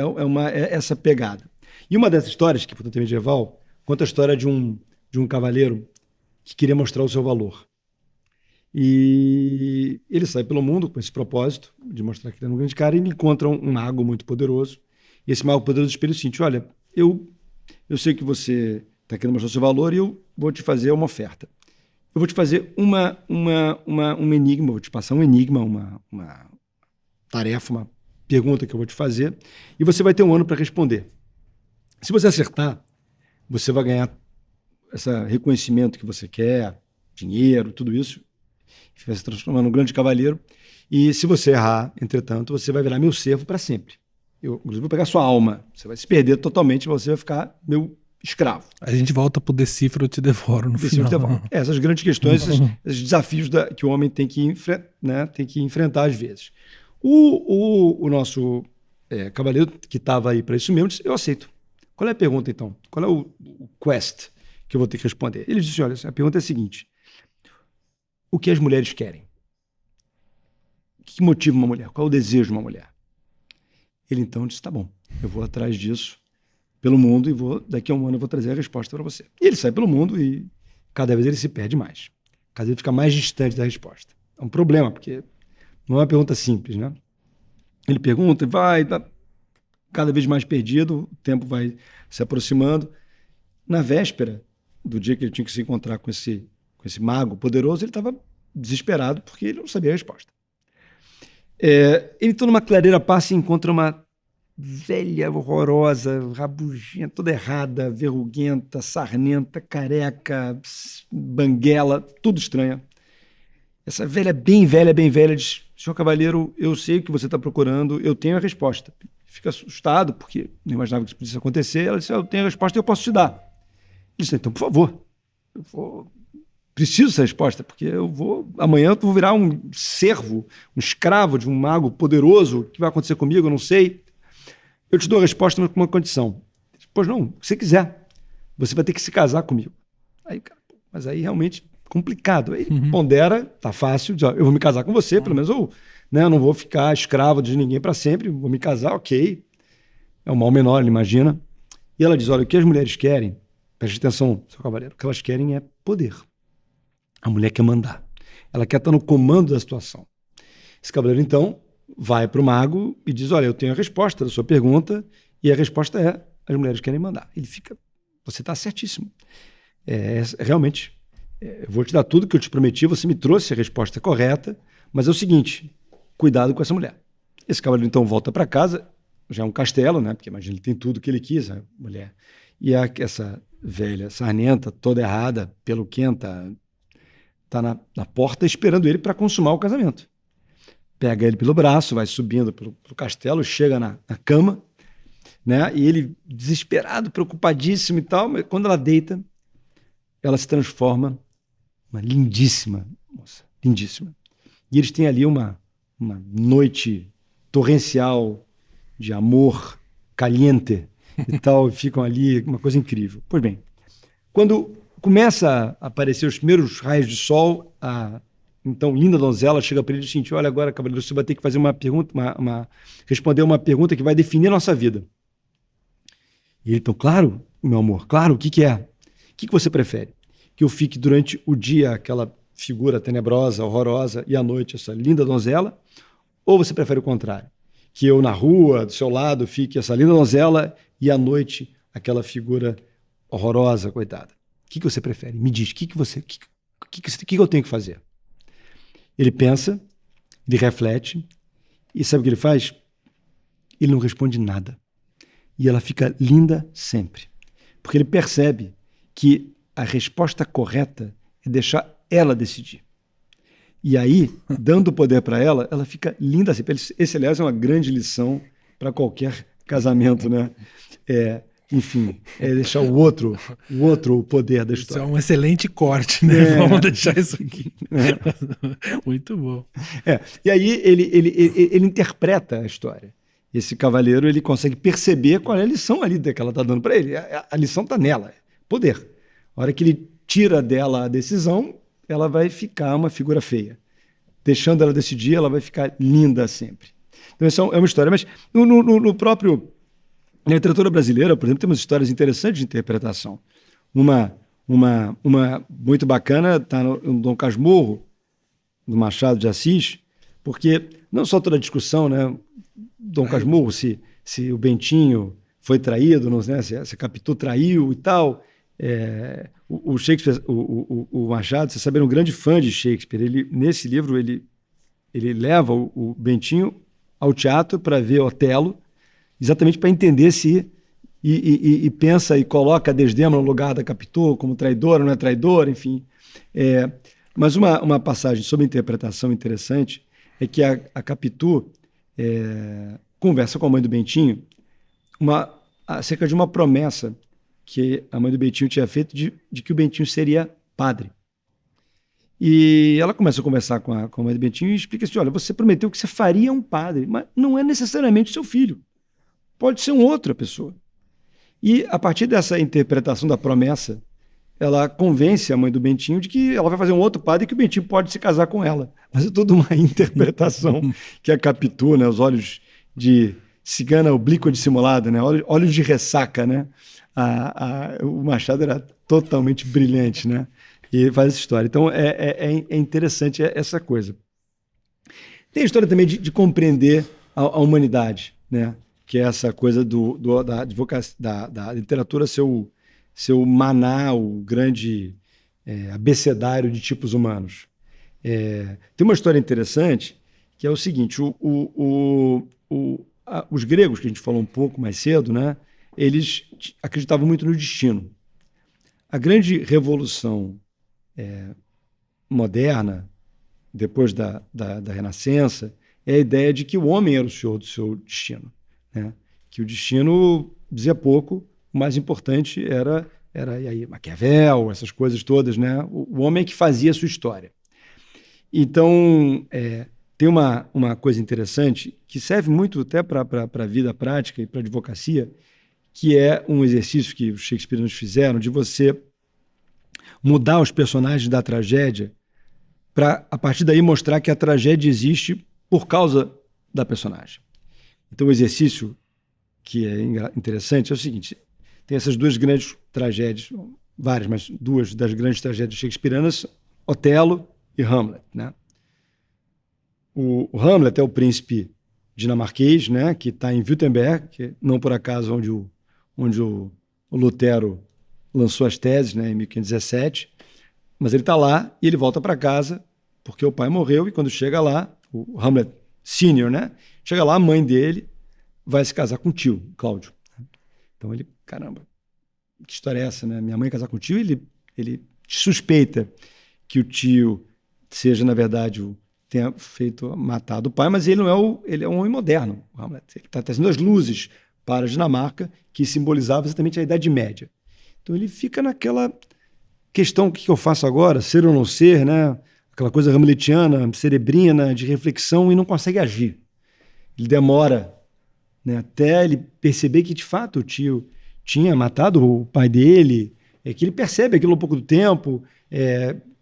essa pegada. E uma dessas histórias, que portanto é medieval, conta a história de um cavaleiro que queria mostrar o seu valor. E ele sai pelo mundo com esse propósito de mostrar que ele é um grande cara e ele encontra um mago muito poderoso. E esse mago poderoso diz para ele o seguinte: olha, eu sei que você está querendo mostrar o seu valor e eu vou te fazer uma oferta. Eu vou te fazer um enigma, vou te passar um enigma, uma tarefa, uma pergunta que eu vou te fazer, e você vai ter um ano para responder. Se você acertar, você vai ganhar esse reconhecimento que você quer, dinheiro, tudo isso, e vai se transformar num grande cavaleiro. E se você errar, entretanto, você vai virar meu servo para sempre. Eu, inclusive, vou pegar sua alma. Você vai se perder totalmente, você vai ficar meu escravo. A gente volta pro Decifra ou Te Devoro no final. Essas grandes questões, esses desafios que o homem tem que enfrentar às vezes. O nosso cavaleiro que estava aí para isso mesmo disse: eu aceito. Qual é a pergunta, então? Qual é o quest que eu vou ter que responder? Ele disse: olha, a pergunta é a seguinte: o que as mulheres querem? O que motiva uma mulher? Qual é o desejo de uma mulher? Ele então disse: tá bom, eu vou atrás disso pelo mundo e daqui a um ano eu vou trazer a resposta para você. E ele sai pelo mundo e cada vez ele se perde mais. Cada vez ele fica mais distante da resposta. É um problema, porque não é uma pergunta simples, né? Ele pergunta e vai, tá cada vez mais perdido, o tempo vai se aproximando. Na véspera do dia que ele tinha que se encontrar com esse mago poderoso, ele estava desesperado porque ele não sabia a resposta. Ele então numa clareira passa e encontra uma velha, horrorosa, rabugenta, toda errada, verruguenta, sarnenta, careca, banguela, tudo estranha. Essa velha, bem velha, diz: senhor cavaleiro, eu sei o que você está procurando, eu tenho a resposta. Fica assustado, porque não imaginava que isso pudesse acontecer. Ela disse: eu tenho a resposta e eu posso te dar. Ele disse: então, por favor, preciso dessa resposta, porque amanhã eu vou virar um servo, um escravo de um mago poderoso. O que vai acontecer comigo, eu não sei. Eu te dou a resposta, mas com uma condição. Pois não, o que você quiser. Você vai ter que se casar comigo. Aí, cara, mas aí realmente complicado. Aí pondera, tá fácil, diz: ó, eu vou me casar com você, pelo menos, ou eu não vou ficar escravo de ninguém para sempre, vou me casar, ok. É um mal menor, ele imagina. E ela diz: olha, o que as mulheres querem, preste atenção, seu cavaleiro, o que elas querem é poder. A mulher quer mandar. Ela quer estar no comando da situação. Esse cavaleiro, então, vai para o mago e diz: olha, eu tenho a resposta da sua pergunta, e a resposta é: as mulheres querem mandar. Ele fica: você está certíssimo. Realmente, eu vou te dar tudo que eu te prometi, você me trouxe a resposta correta, mas é o seguinte: cuidado com essa mulher. Esse cavaleiro então volta para casa, já é um castelo, né? Porque imagina, ele tem tudo que ele quis, a mulher. E essa velha sarnenta, toda errada, peluquenta, está na porta esperando ele para consumar o casamento. Pega ele pelo braço, vai subindo pelo castelo, chega na cama, né? E ele, desesperado, preocupadíssimo e tal, mas quando ela deita, ela se transforma uma lindíssima moça, lindíssima. E eles têm ali uma noite torrencial de amor caliente e tal, e ficam ali, uma coisa incrível. Pois bem, quando começa a aparecer os primeiros raios de sol, então linda donzela chega para ele e diz o seguinte: olha, agora, cavaleiro, você vai ter que fazer uma pergunta, responder uma pergunta que vai definir a nossa vida. E ele, então, claro, meu amor, claro, o que é? O que você prefere? Que eu fique durante o dia aquela figura tenebrosa, horrorosa, e à noite essa linda donzela? Ou você prefere o contrário? que eu na rua, do seu lado, fique essa linda donzela e à noite aquela figura horrorosa, coitada. O que você prefere? Me diz, o que eu tenho que fazer? Ele pensa, ele reflete, e sabe o que ele faz? Ele não responde nada. E ela fica linda sempre. Porque ele percebe que a resposta correta é deixar ela decidir. E aí, dando o poder para ela, ela fica linda sempre. Esse, aliás, é uma grande lição para qualquer casamento, né? Enfim, deixar o outro o poder da história. Isso é um excelente corte, né? Vamos deixar isso aqui. Muito bom. E aí ele interpreta a história. Esse cavaleiro, ele consegue perceber qual é a lição ali que ela está dando para ele. A lição está nela, poder. A hora que ele tira dela a decisão, ela vai ficar uma figura feia. Deixando ela decidir, ela vai ficar linda sempre. Então, essa é uma história. Mas na literatura brasileira, por exemplo, temos histórias interessantes de interpretação. Uma muito bacana está no Dom Casmurro, do Machado de Assis, porque não só toda a discussão, né? Dom Casmurro, se o Bentinho foi traído, não, né? se a Capitu traiu e tal. O Shakespeare, o Machado, você sabe, era um grande fã de Shakespeare. Nesse livro, ele leva o Bentinho ao teatro para ver Otelo, exatamente para entender se e pensa e coloca a Desdémona no lugar da Capitu como traidora, não é traidora, enfim. Mas uma passagem sobre interpretação interessante é que a Capitu conversa com a mãe do Bentinho acerca de uma promessa que a mãe do Bentinho tinha feito de que o Bentinho seria padre. E ela começa a conversar com a mãe do Bentinho e explica assim, olha, você prometeu que você faria um padre, mas não é necessariamente seu filho. Pode ser uma outra pessoa. E a partir dessa interpretação da promessa, ela convence a mãe do Bentinho de que ela vai fazer um outro padre e que o Bentinho pode se casar com ela. Mas é toda uma interpretação que a Capitu, né, os olhos de cigana oblíqua dissimulada, né, olhos de ressaca, né? O Machado era totalmente brilhante, né? E faz essa história. Então é interessante essa coisa. Tem a história também de compreender a humanidade, né? Que é essa coisa da literatura ser o maná, o grande abecedário de tipos humanos. Tem uma história interessante que é o seguinte: os gregos, que a gente falou um pouco mais cedo, né? Eles acreditavam muito no destino. A grande revolução moderna, depois da Renascença, é a ideia de que o homem era o senhor do seu destino, né? Que o destino dizia pouco, o mais importante era e aí, Maquiavel, essas coisas todas, né? O homem é que fazia a sua história. Então, tem uma coisa interessante que serve muito até para a vida prática e para a advocacia, que é um exercício que os shakespearianos fizeram de você mudar os personagens da tragédia para, a partir daí, mostrar que a tragédia existe por causa da personagem. Então, o exercício que é interessante é o seguinte: tem essas duas grandes tragédias, várias, mas duas das grandes tragédias shakespearianas, Otelo e Hamlet, né? O Hamlet é o príncipe dinamarquês, né, que está em Wittenberg, que não por acaso onde o Lutero lançou as teses, né, em 1517, mas ele está lá e ele volta para casa porque o pai morreu, e quando chega lá, o Hamlet Senior, né, chega lá, a mãe dele vai se casar com o tio, Cláudio. Então ele, caramba, que história é essa, né? Minha mãe casar com o tio, ele suspeita que o tio seja, na verdade, tenha matado o pai, mas ele não ele é um homem moderno, o Hamlet. Ele está trazendo as luzes para a Dinamarca, que simbolizava exatamente a Idade Média. Então ele fica naquela questão: o que eu faço agora? Ser ou não ser, né? Aquela coisa hamletiana, cerebrina, de reflexão, e não consegue agir. Ele demora, né, até ele perceber que, de fato, o tio tinha matado o pai dele, que ele percebe aquilo um pouco do tempo,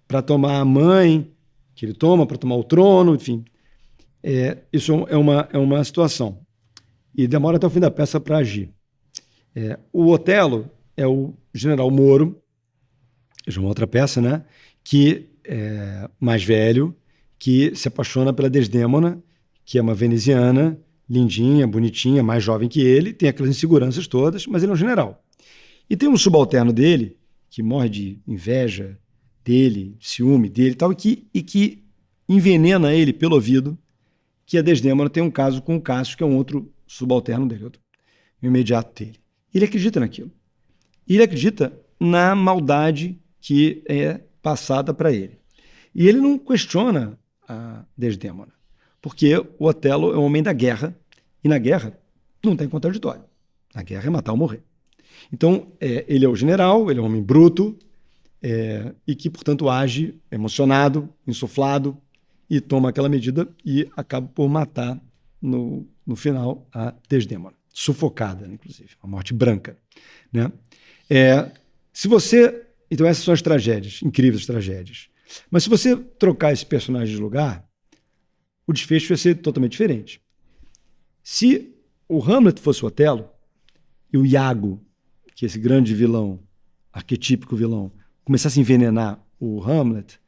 para tomar a mãe, que ele toma para tomar o trono, enfim. Isso é uma situação. E demora até o fim da peça para agir. O Otelo é o general Moro, já uma outra peça, né? Que é mais velho, que se apaixona pela Desdémona, que é uma veneziana, lindinha, bonitinha, mais jovem que ele, tem aquelas inseguranças todas, mas ele é um general. E tem um subalterno dele, que morre de inveja dele, ciúme dele e tal, e que envenena ele pelo ouvido, que a Desdémona tem um caso com o Cássio, que é um outro subalterno dele, outro imediato dele. Ele acredita naquilo. E ele acredita na maldade que é passada para ele. E ele não questiona a Desdémona, porque o Otelo é um homem da guerra, e na guerra não tem contraditório. Na guerra é matar ou morrer. Então, ele é o general, ele é um homem bruto, e que, portanto, age emocionado, insuflado, e toma aquela medida e acaba por matar, no final, a Desdémona. Sufocada, inclusive. Uma morte branca. Né? Se você... Então, essas são as tragédias, incríveis tragédias. Mas se você trocar esse personagem de lugar, o desfecho ia ser totalmente diferente. Se o Hamlet fosse o Otelo, e o Iago, que é esse grande vilão, arquetípico vilão, começasse a envenenar o Hamlet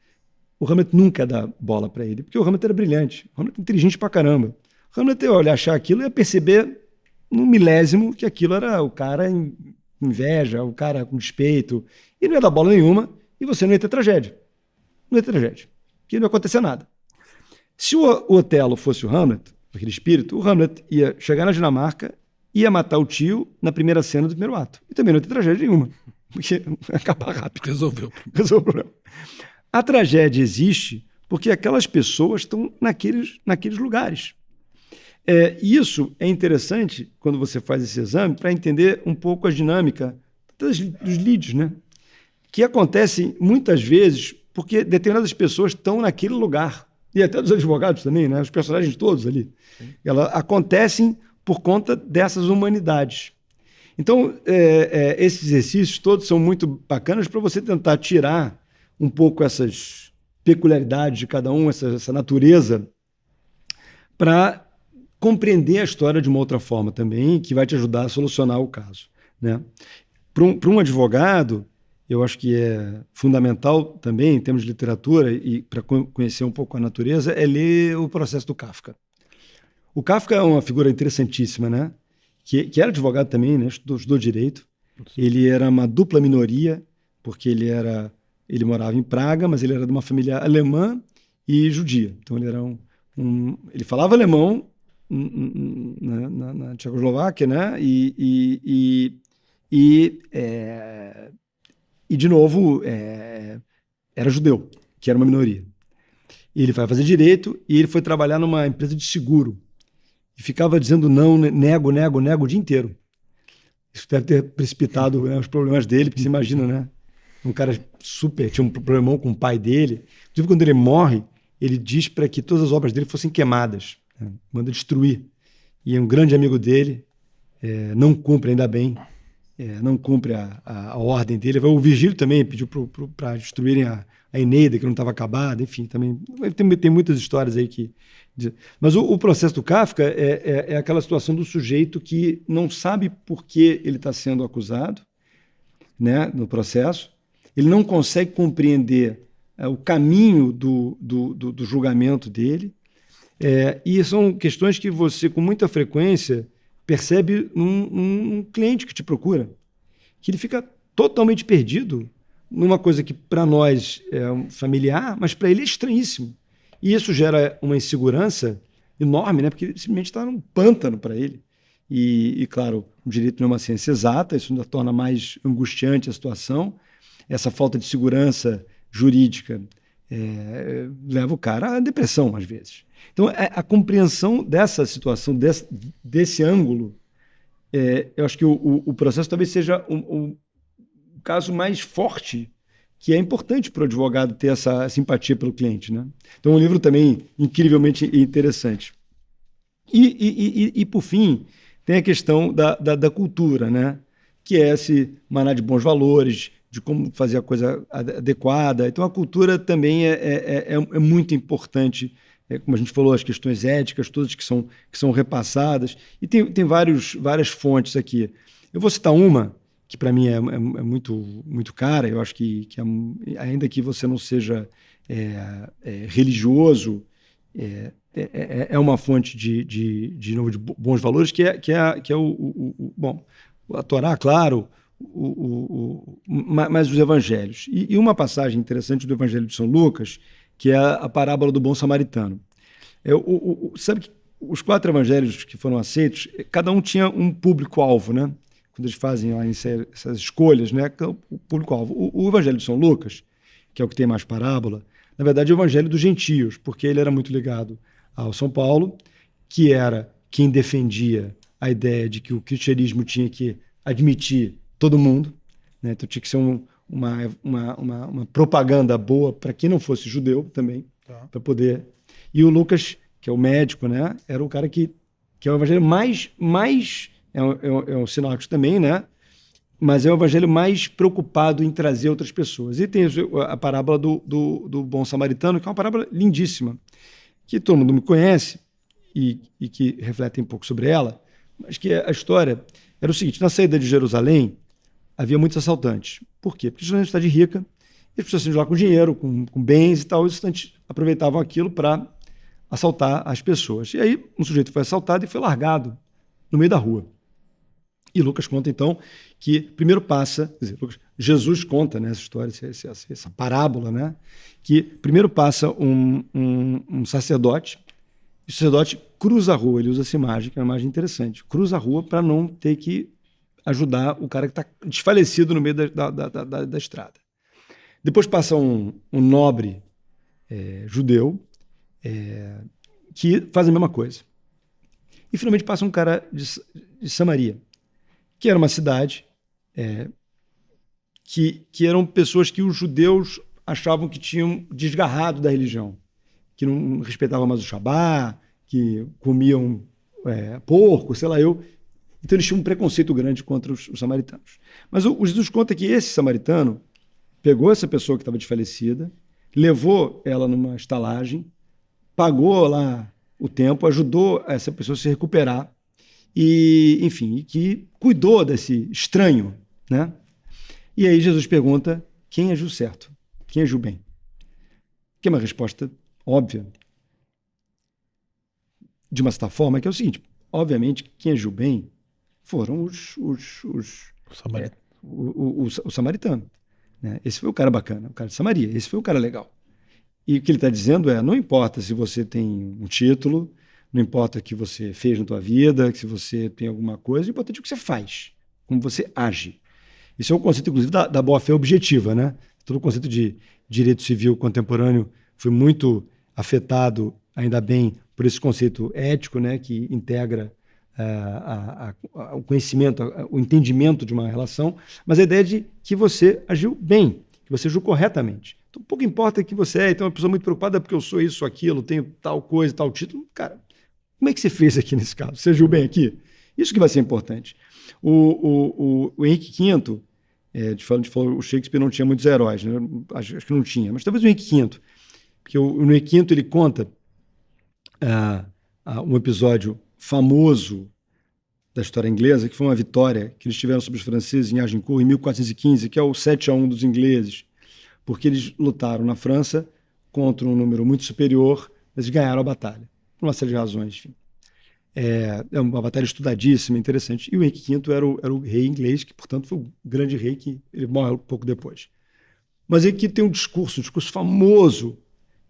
nunca dá bola para ele, porque o Hamlet era brilhante, o Hamlet é inteligente pra caramba. O Hamlet ia olhar, achar aquilo e ia perceber no milésimo que aquilo era o cara em inveja, o cara com despeito, e não ia dar bola nenhuma, e você não ia ter tragédia. Não ia ter tragédia, porque não ia acontecer nada. Se o Otelo fosse o Hamlet, aquele espírito, o Hamlet ia chegar na Dinamarca, ia matar o tio na primeira cena do primeiro ato. E também não ia ter tragédia nenhuma, porque ia acabar rápido. Resolveu. Resolveu o problema. A tragédia existe porque aquelas pessoas estão naqueles lugares. Isso é interessante quando você faz esse exame para entender um pouco a dinâmica dos leads, né? Que acontecem muitas vezes porque determinadas pessoas estão naquele lugar. E até dos advogados também, né? Os personagens todos ali. Elas acontecem por conta dessas humanidades. Então, esses exercícios todos são muito bacanas para você tentar tirar um pouco essas peculiaridades de cada um, essa natureza, para compreender a história de uma outra forma também, que vai te ajudar a solucionar o caso. Né? Para um advogado, eu acho que é fundamental também, em termos de literatura, e para conhecer um pouco a natureza, é ler o Processo do Kafka. O Kafka é uma figura interessantíssima, né? Que era advogado também, né? Estudou direito. Ele era uma dupla minoria, porque ele morava em Praga, mas ele era de uma família alemã e judia. Então ele era ele falava alemão na Tchecoslováquia, né? E de novo era judeu, que era uma minoria. E ele vai fazer direito e ele foi trabalhar numa empresa de seguro. E ficava dizendo não, nego o dia inteiro. Isso deve ter precipitado, né, os problemas dele, porque você imagina, né? Um cara tinha um problemão com o pai dele. Inclusive, quando ele morre, ele diz para que todas as obras dele fossem queimadas. Né? Manda destruir. E um grande amigo dele não cumpre, ainda bem, não cumpre a ordem dele. O Virgílio também pediu para destruírem a Eneida, que não estava acabada. Enfim, também tem muitas histórias aí que... Mas o processo do Kafka é aquela situação do sujeito que não sabe por que ele está sendo acusado, né, no processo. Ele não consegue compreender o caminho do julgamento dele. E são questões que você, com muita frequência, percebe num cliente que te procura, que ele fica totalmente perdido numa coisa que para nós é familiar, mas para ele é estranhíssimo. E isso gera uma insegurança enorme, né? Porque ele simplesmente está num pântano para ele. E, claro, o direito não é uma ciência exata, isso ainda torna mais angustiante a situação. Essa falta de segurança jurídica leva o cara à depressão, às vezes. Então, a compreensão dessa situação, desse ângulo, eu acho que o processo talvez seja o caso mais forte, que é importante para o advogado ter essa simpatia pelo cliente. Né? Então, um livro também incrivelmente interessante. E por fim, tem a questão da cultura, né? Que é esse maná de bons valores, de como fazer a coisa adequada. Então, a cultura também é muito importante, como a gente falou, as questões éticas, todas que são repassadas. E tem várias fontes aqui. Eu vou citar uma, que para mim é muito, muito cara. Eu acho que ainda que você não seja religioso, é uma fonte de novo, de bons valores, que é bom, a Torá, claro, mas os evangelhos. E uma passagem interessante do Evangelho de São Lucas, que é a parábola do bom samaritano. Sabe que os 4 evangelhos que foram aceitos, cada um tinha um público-alvo, né? Quando eles fazem lá essas escolhas, né? O público-alvo. O Evangelho de São Lucas, que é o que tem mais parábola, na verdade é o Evangelho dos gentios, porque ele era muito ligado ao São Paulo, que era quem defendia a ideia de que o cristianismo tinha que admitir todo mundo, né? Então tinha que ser uma propaganda boa para quem não fosse judeu também, para poder... E o Lucas, que é o médico, né? Era o cara que é o evangelho mais é um sinótico também, né? Mas é o evangelho mais preocupado em trazer outras pessoas. E tem a parábola do bom samaritano, que é uma parábola lindíssima, que todo mundo me conhece e que reflete um pouco sobre ela, mas que a história era o seguinte: na saída de Jerusalém havia muitos assaltantes. Por quê? Porque Jerusalém é uma cidade rica, e as pessoas saíam de lá com dinheiro, com bens e tal, e os assaltantes aproveitavam aquilo para assaltar as pessoas. E aí um sujeito foi assaltado e foi largado no meio da rua. E Lucas conta, então, que primeiro passa, quer dizer, Jesus conta, né, essa história, essa parábola, né, que primeiro passa um sacerdote, e o sacerdote cruza a rua, ele usa essa imagem, que é uma imagem interessante, cruza a rua para não ter que ajudar o cara que está desfalecido no meio da estrada. Depois passa um nobre judeu que faz a mesma coisa. E finalmente passa um cara de Samaria, que era uma cidade que eram pessoas que os judeus achavam que tinham desgarrado da religião, que não respeitavam mais o Shabá, que comiam porco, sei lá eu. Então eles tinham um preconceito grande contra os samaritanos. Mas o Jesus conta que esse samaritano pegou essa pessoa que estava desfalecida, levou ela numa estalagem, pagou lá o tempo, ajudou essa pessoa a se recuperar e, enfim, que cuidou desse estranho, né? E aí Jesus pergunta: quem agiu certo? Quem agiu bem? Que é uma resposta óbvia, de uma certa forma, que é o seguinte: obviamente, quem agiu bem foram o samaritano. Né? Esse foi o cara bacana, o cara de Samaria, esse foi o cara legal. E o que ele está dizendo não importa se você tem um título, não importa o que você fez na tua vida, se você tem alguma coisa, o importante é o que você faz, como você age. Isso é um conceito, inclusive, da boa-fé objetiva, né? Todo o conceito de direito civil contemporâneo foi muito afetado, ainda bem, por esse conceito ético, né, que integra o conhecimento, o entendimento de uma relação, mas a ideia de que você agiu bem, que você agiu corretamente. Então, pouco importa que você então uma pessoa muito preocupada porque eu sou isso, aquilo, tenho tal coisa, tal título. Cara, como é que você fez aqui nesse caso? Você agiu bem aqui? Isso que vai ser importante. O Henrique V, a gente falou, o Shakespeare não tinha muitos heróis, né? Acho que não tinha, mas talvez o Henrique V, porque no Henrique V ele conta um episódio famoso da história inglesa, que foi uma vitória que eles tiveram sobre os franceses em Agincourt em 1415, que é o 7-1 dos ingleses, porque eles lutaram na França contra um número muito superior, mas eles ganharam a batalha, por uma série de razões, enfim. É uma batalha estudadíssima, interessante. E o Henrique V era o rei inglês, que, portanto, foi o grande rei que ele morre um pouco depois. Mas ele aqui tem um discurso famoso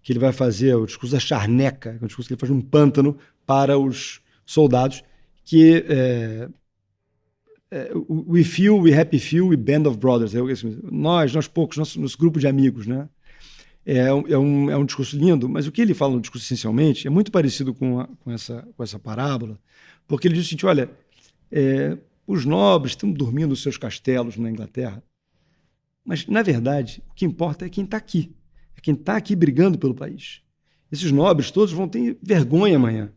que ele vai fazer, o discurso da charneca, que é um discurso que ele faz num pântano para os soldados, que we few, we happy few, we band of brothers. Nós poucos, nosso grupo de amigos, né? É um discurso lindo, mas o que ele fala no discurso, essencialmente, é muito parecido com essa parábola, porque ele diz o seguinte: olha, os nobres estão dormindo nos seus castelos na Inglaterra, mas, na verdade, o que importa é quem está aqui. É quem está aqui brigando pelo país. Esses nobres todos vão ter vergonha amanhã,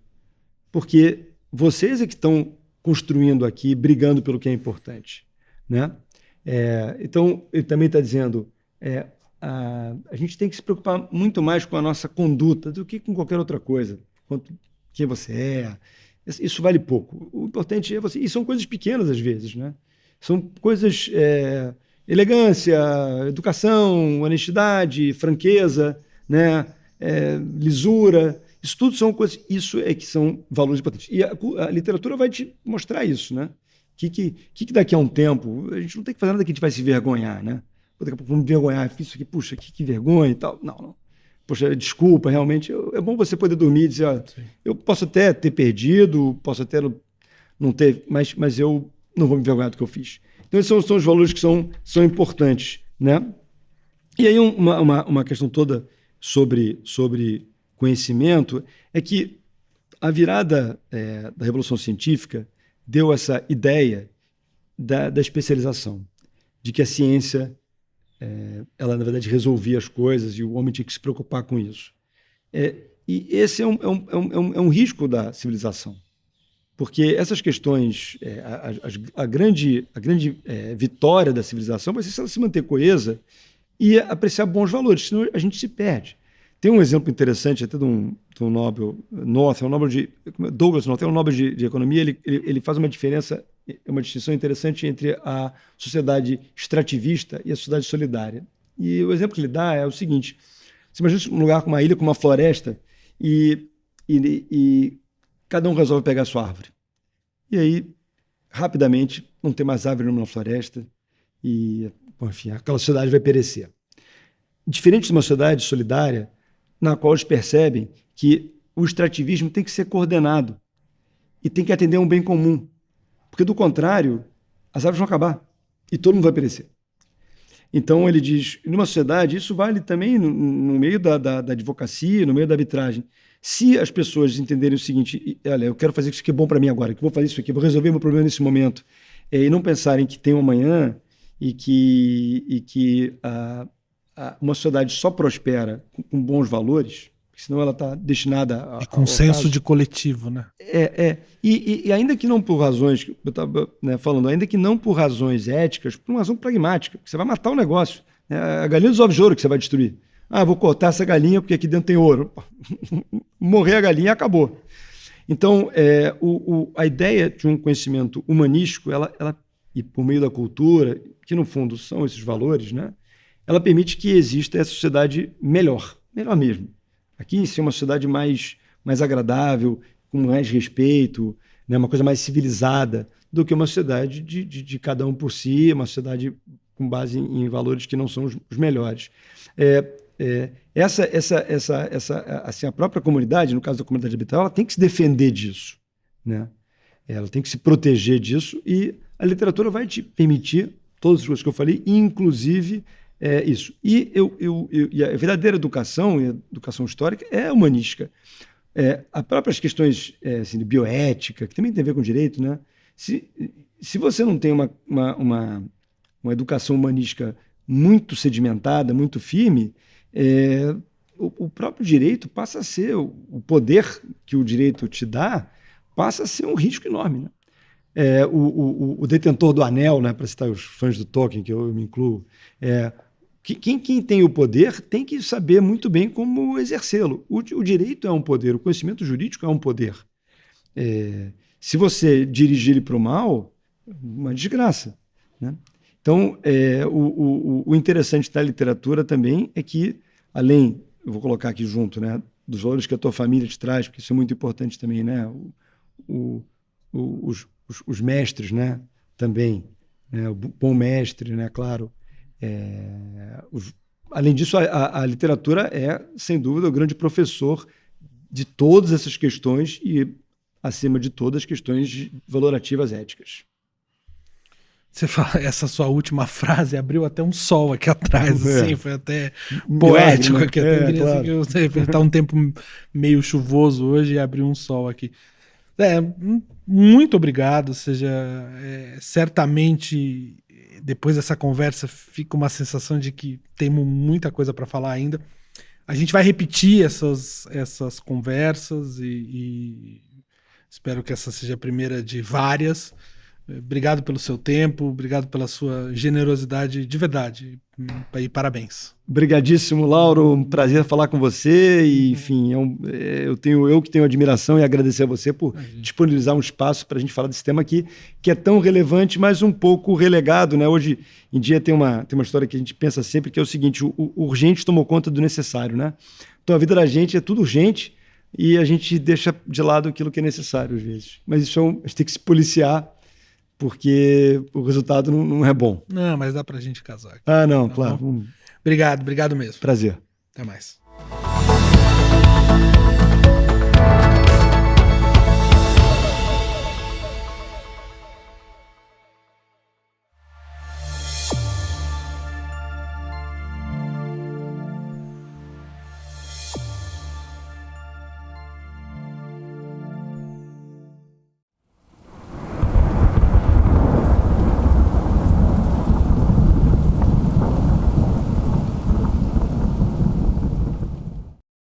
porque vocês é que estão construindo aqui, brigando pelo que é importante, né? Então, ele também está dizendo, a gente tem que se preocupar muito mais com a nossa conduta do que com qualquer outra coisa, quanto quem você é. Isso vale pouco. O importante é você... E são coisas pequenas, às vezes, né? São coisas... elegância, educação, honestidade, franqueza, né? Lisura. Isso tudo são coisas, isso é que são valores importantes. E a literatura vai te mostrar isso, né? Que daqui a um tempo, a gente não tem que fazer nada que a gente vai se vergonhar, né? Daqui a pouco vamos vergonhar, fiz isso aqui, puxa, que vergonha e tal. Não. Poxa, desculpa, realmente, é bom você poder dormir e dizer, eu posso até ter perdido, posso até não ter, mas eu não vou me vergonhar do que eu fiz. Então, esses são os valores que são importantes, né? E aí, uma questão toda sobre conhecimento é que a virada da Revolução Científica deu essa ideia da especialização, de que a ciência, ela, na verdade, resolvia as coisas e o homem tinha que se preocupar com isso. E esse é um risco da civilização, porque essas questões, a grande vitória da civilização vai ser se ela se manter coesa e apreciar bons valores, senão a gente se perde. Tem um exemplo interessante até de um Nobel North, Douglas North, é um Nobel de Economia, ele faz uma distinção interessante entre a sociedade extrativista e a sociedade solidária. E o exemplo que ele dá é o seguinte: você imagina um lugar com uma ilha, com uma floresta, e cada um resolve pegar a sua árvore. E aí, rapidamente, não tem mais árvore numa floresta e, enfim, aquela sociedade vai perecer. Diferente de uma sociedade solidária, na qual eles percebem que o extrativismo tem que ser coordenado e tem que atender a um bem comum, porque, do contrário, as árvores vão acabar e todo mundo vai perecer. Então, ele diz, numa sociedade, isso vale também no meio da advocacia, no meio da arbitragem. Se as pessoas entenderem o seguinte, olha, eu quero fazer isso que é bom para mim agora, que vou fazer isso aqui, vou resolver meu problema nesse momento, e não pensarem que tem um amanhã e que uma sociedade só prospera com bons valores, senão ela está destinada a... De consenso de coletivo, né? E ainda que não por razões, eu estava falando, ainda que não por razões éticas, por uma razão pragmática, porque você vai matar o negócio. A galinha dos ovos de ouro que você vai destruir. Vou cortar essa galinha porque aqui dentro tem ouro. Morrer a galinha, acabou. Então, a ideia de um conhecimento humanístico, ela, e por meio da cultura, que no fundo são esses valores, né? Ela permite que exista essa sociedade melhor mesmo. Aqui ser uma sociedade mais agradável, com mais respeito, né? Uma coisa mais civilizada do que uma sociedade de cada um por si, uma sociedade com base em valores que não são os melhores. Assim, a própria comunidade, no caso da comunidade habitat, ela tem que se defender disso, né? Ela tem que se proteger disso e a literatura vai te permitir todas as coisas que eu falei, inclusive isso. E a verdadeira educação, e a educação histórica, é humanística. As próprias questões assim, de bioética, que também tem a ver com direito, né? Se você não tem uma educação humanística muito sedimentada, muito firme, o próprio direito passa a ser, o poder que o direito te dá, passa a ser um risco enorme, né? O detentor do anel, né, para citar os fãs do Tolkien, que eu me incluo, quem tem o poder tem que saber muito bem como exercê-lo. O direito é um poder, o conhecimento jurídico é um poder. Se você dirigir ele para o mal, uma desgraça, né? Então, o interessante da literatura também é que, além, eu vou colocar aqui junto, né, dos valores que a tua família te traz, porque isso é muito importante também, né? Os mestres, né, também, né, o bom mestre, né, claro. Além disso, a literatura é, sem dúvida, o grande professor de todas essas questões e, acima de todas, questões valorativas éticas. Você fala, essa sua última frase abriu até um sol aqui atrás, assim, foi até poético aqui. Claro. Está um tempo meio chuvoso hoje e abriu um sol aqui. Muito obrigado, certamente depois dessa conversa fica uma sensação de que temos muita coisa para falar ainda. A gente vai repetir essas conversas e espero que essa seja a primeira de várias. Obrigado pelo seu tempo, obrigado pela sua generosidade de verdade e parabéns. Obrigadíssimo, Lauro, um prazer falar com você e, enfim, eu que tenho admiração e agradecer a você por disponibilizar um espaço para a gente falar desse tema aqui, que é tão relevante, mas um pouco relegado, né? Hoje em dia tem uma história que a gente pensa sempre, que é o seguinte: o urgente tomou conta do necessário, né? Então a vida da gente é tudo urgente, e a gente deixa de lado aquilo que é necessário às vezes. Mas isso a gente tem que se policiar, porque o resultado não é bom. Não, mas dá pra gente casar aqui. Ah, não, Tá claro. bom? Obrigado mesmo. Prazer. Até mais.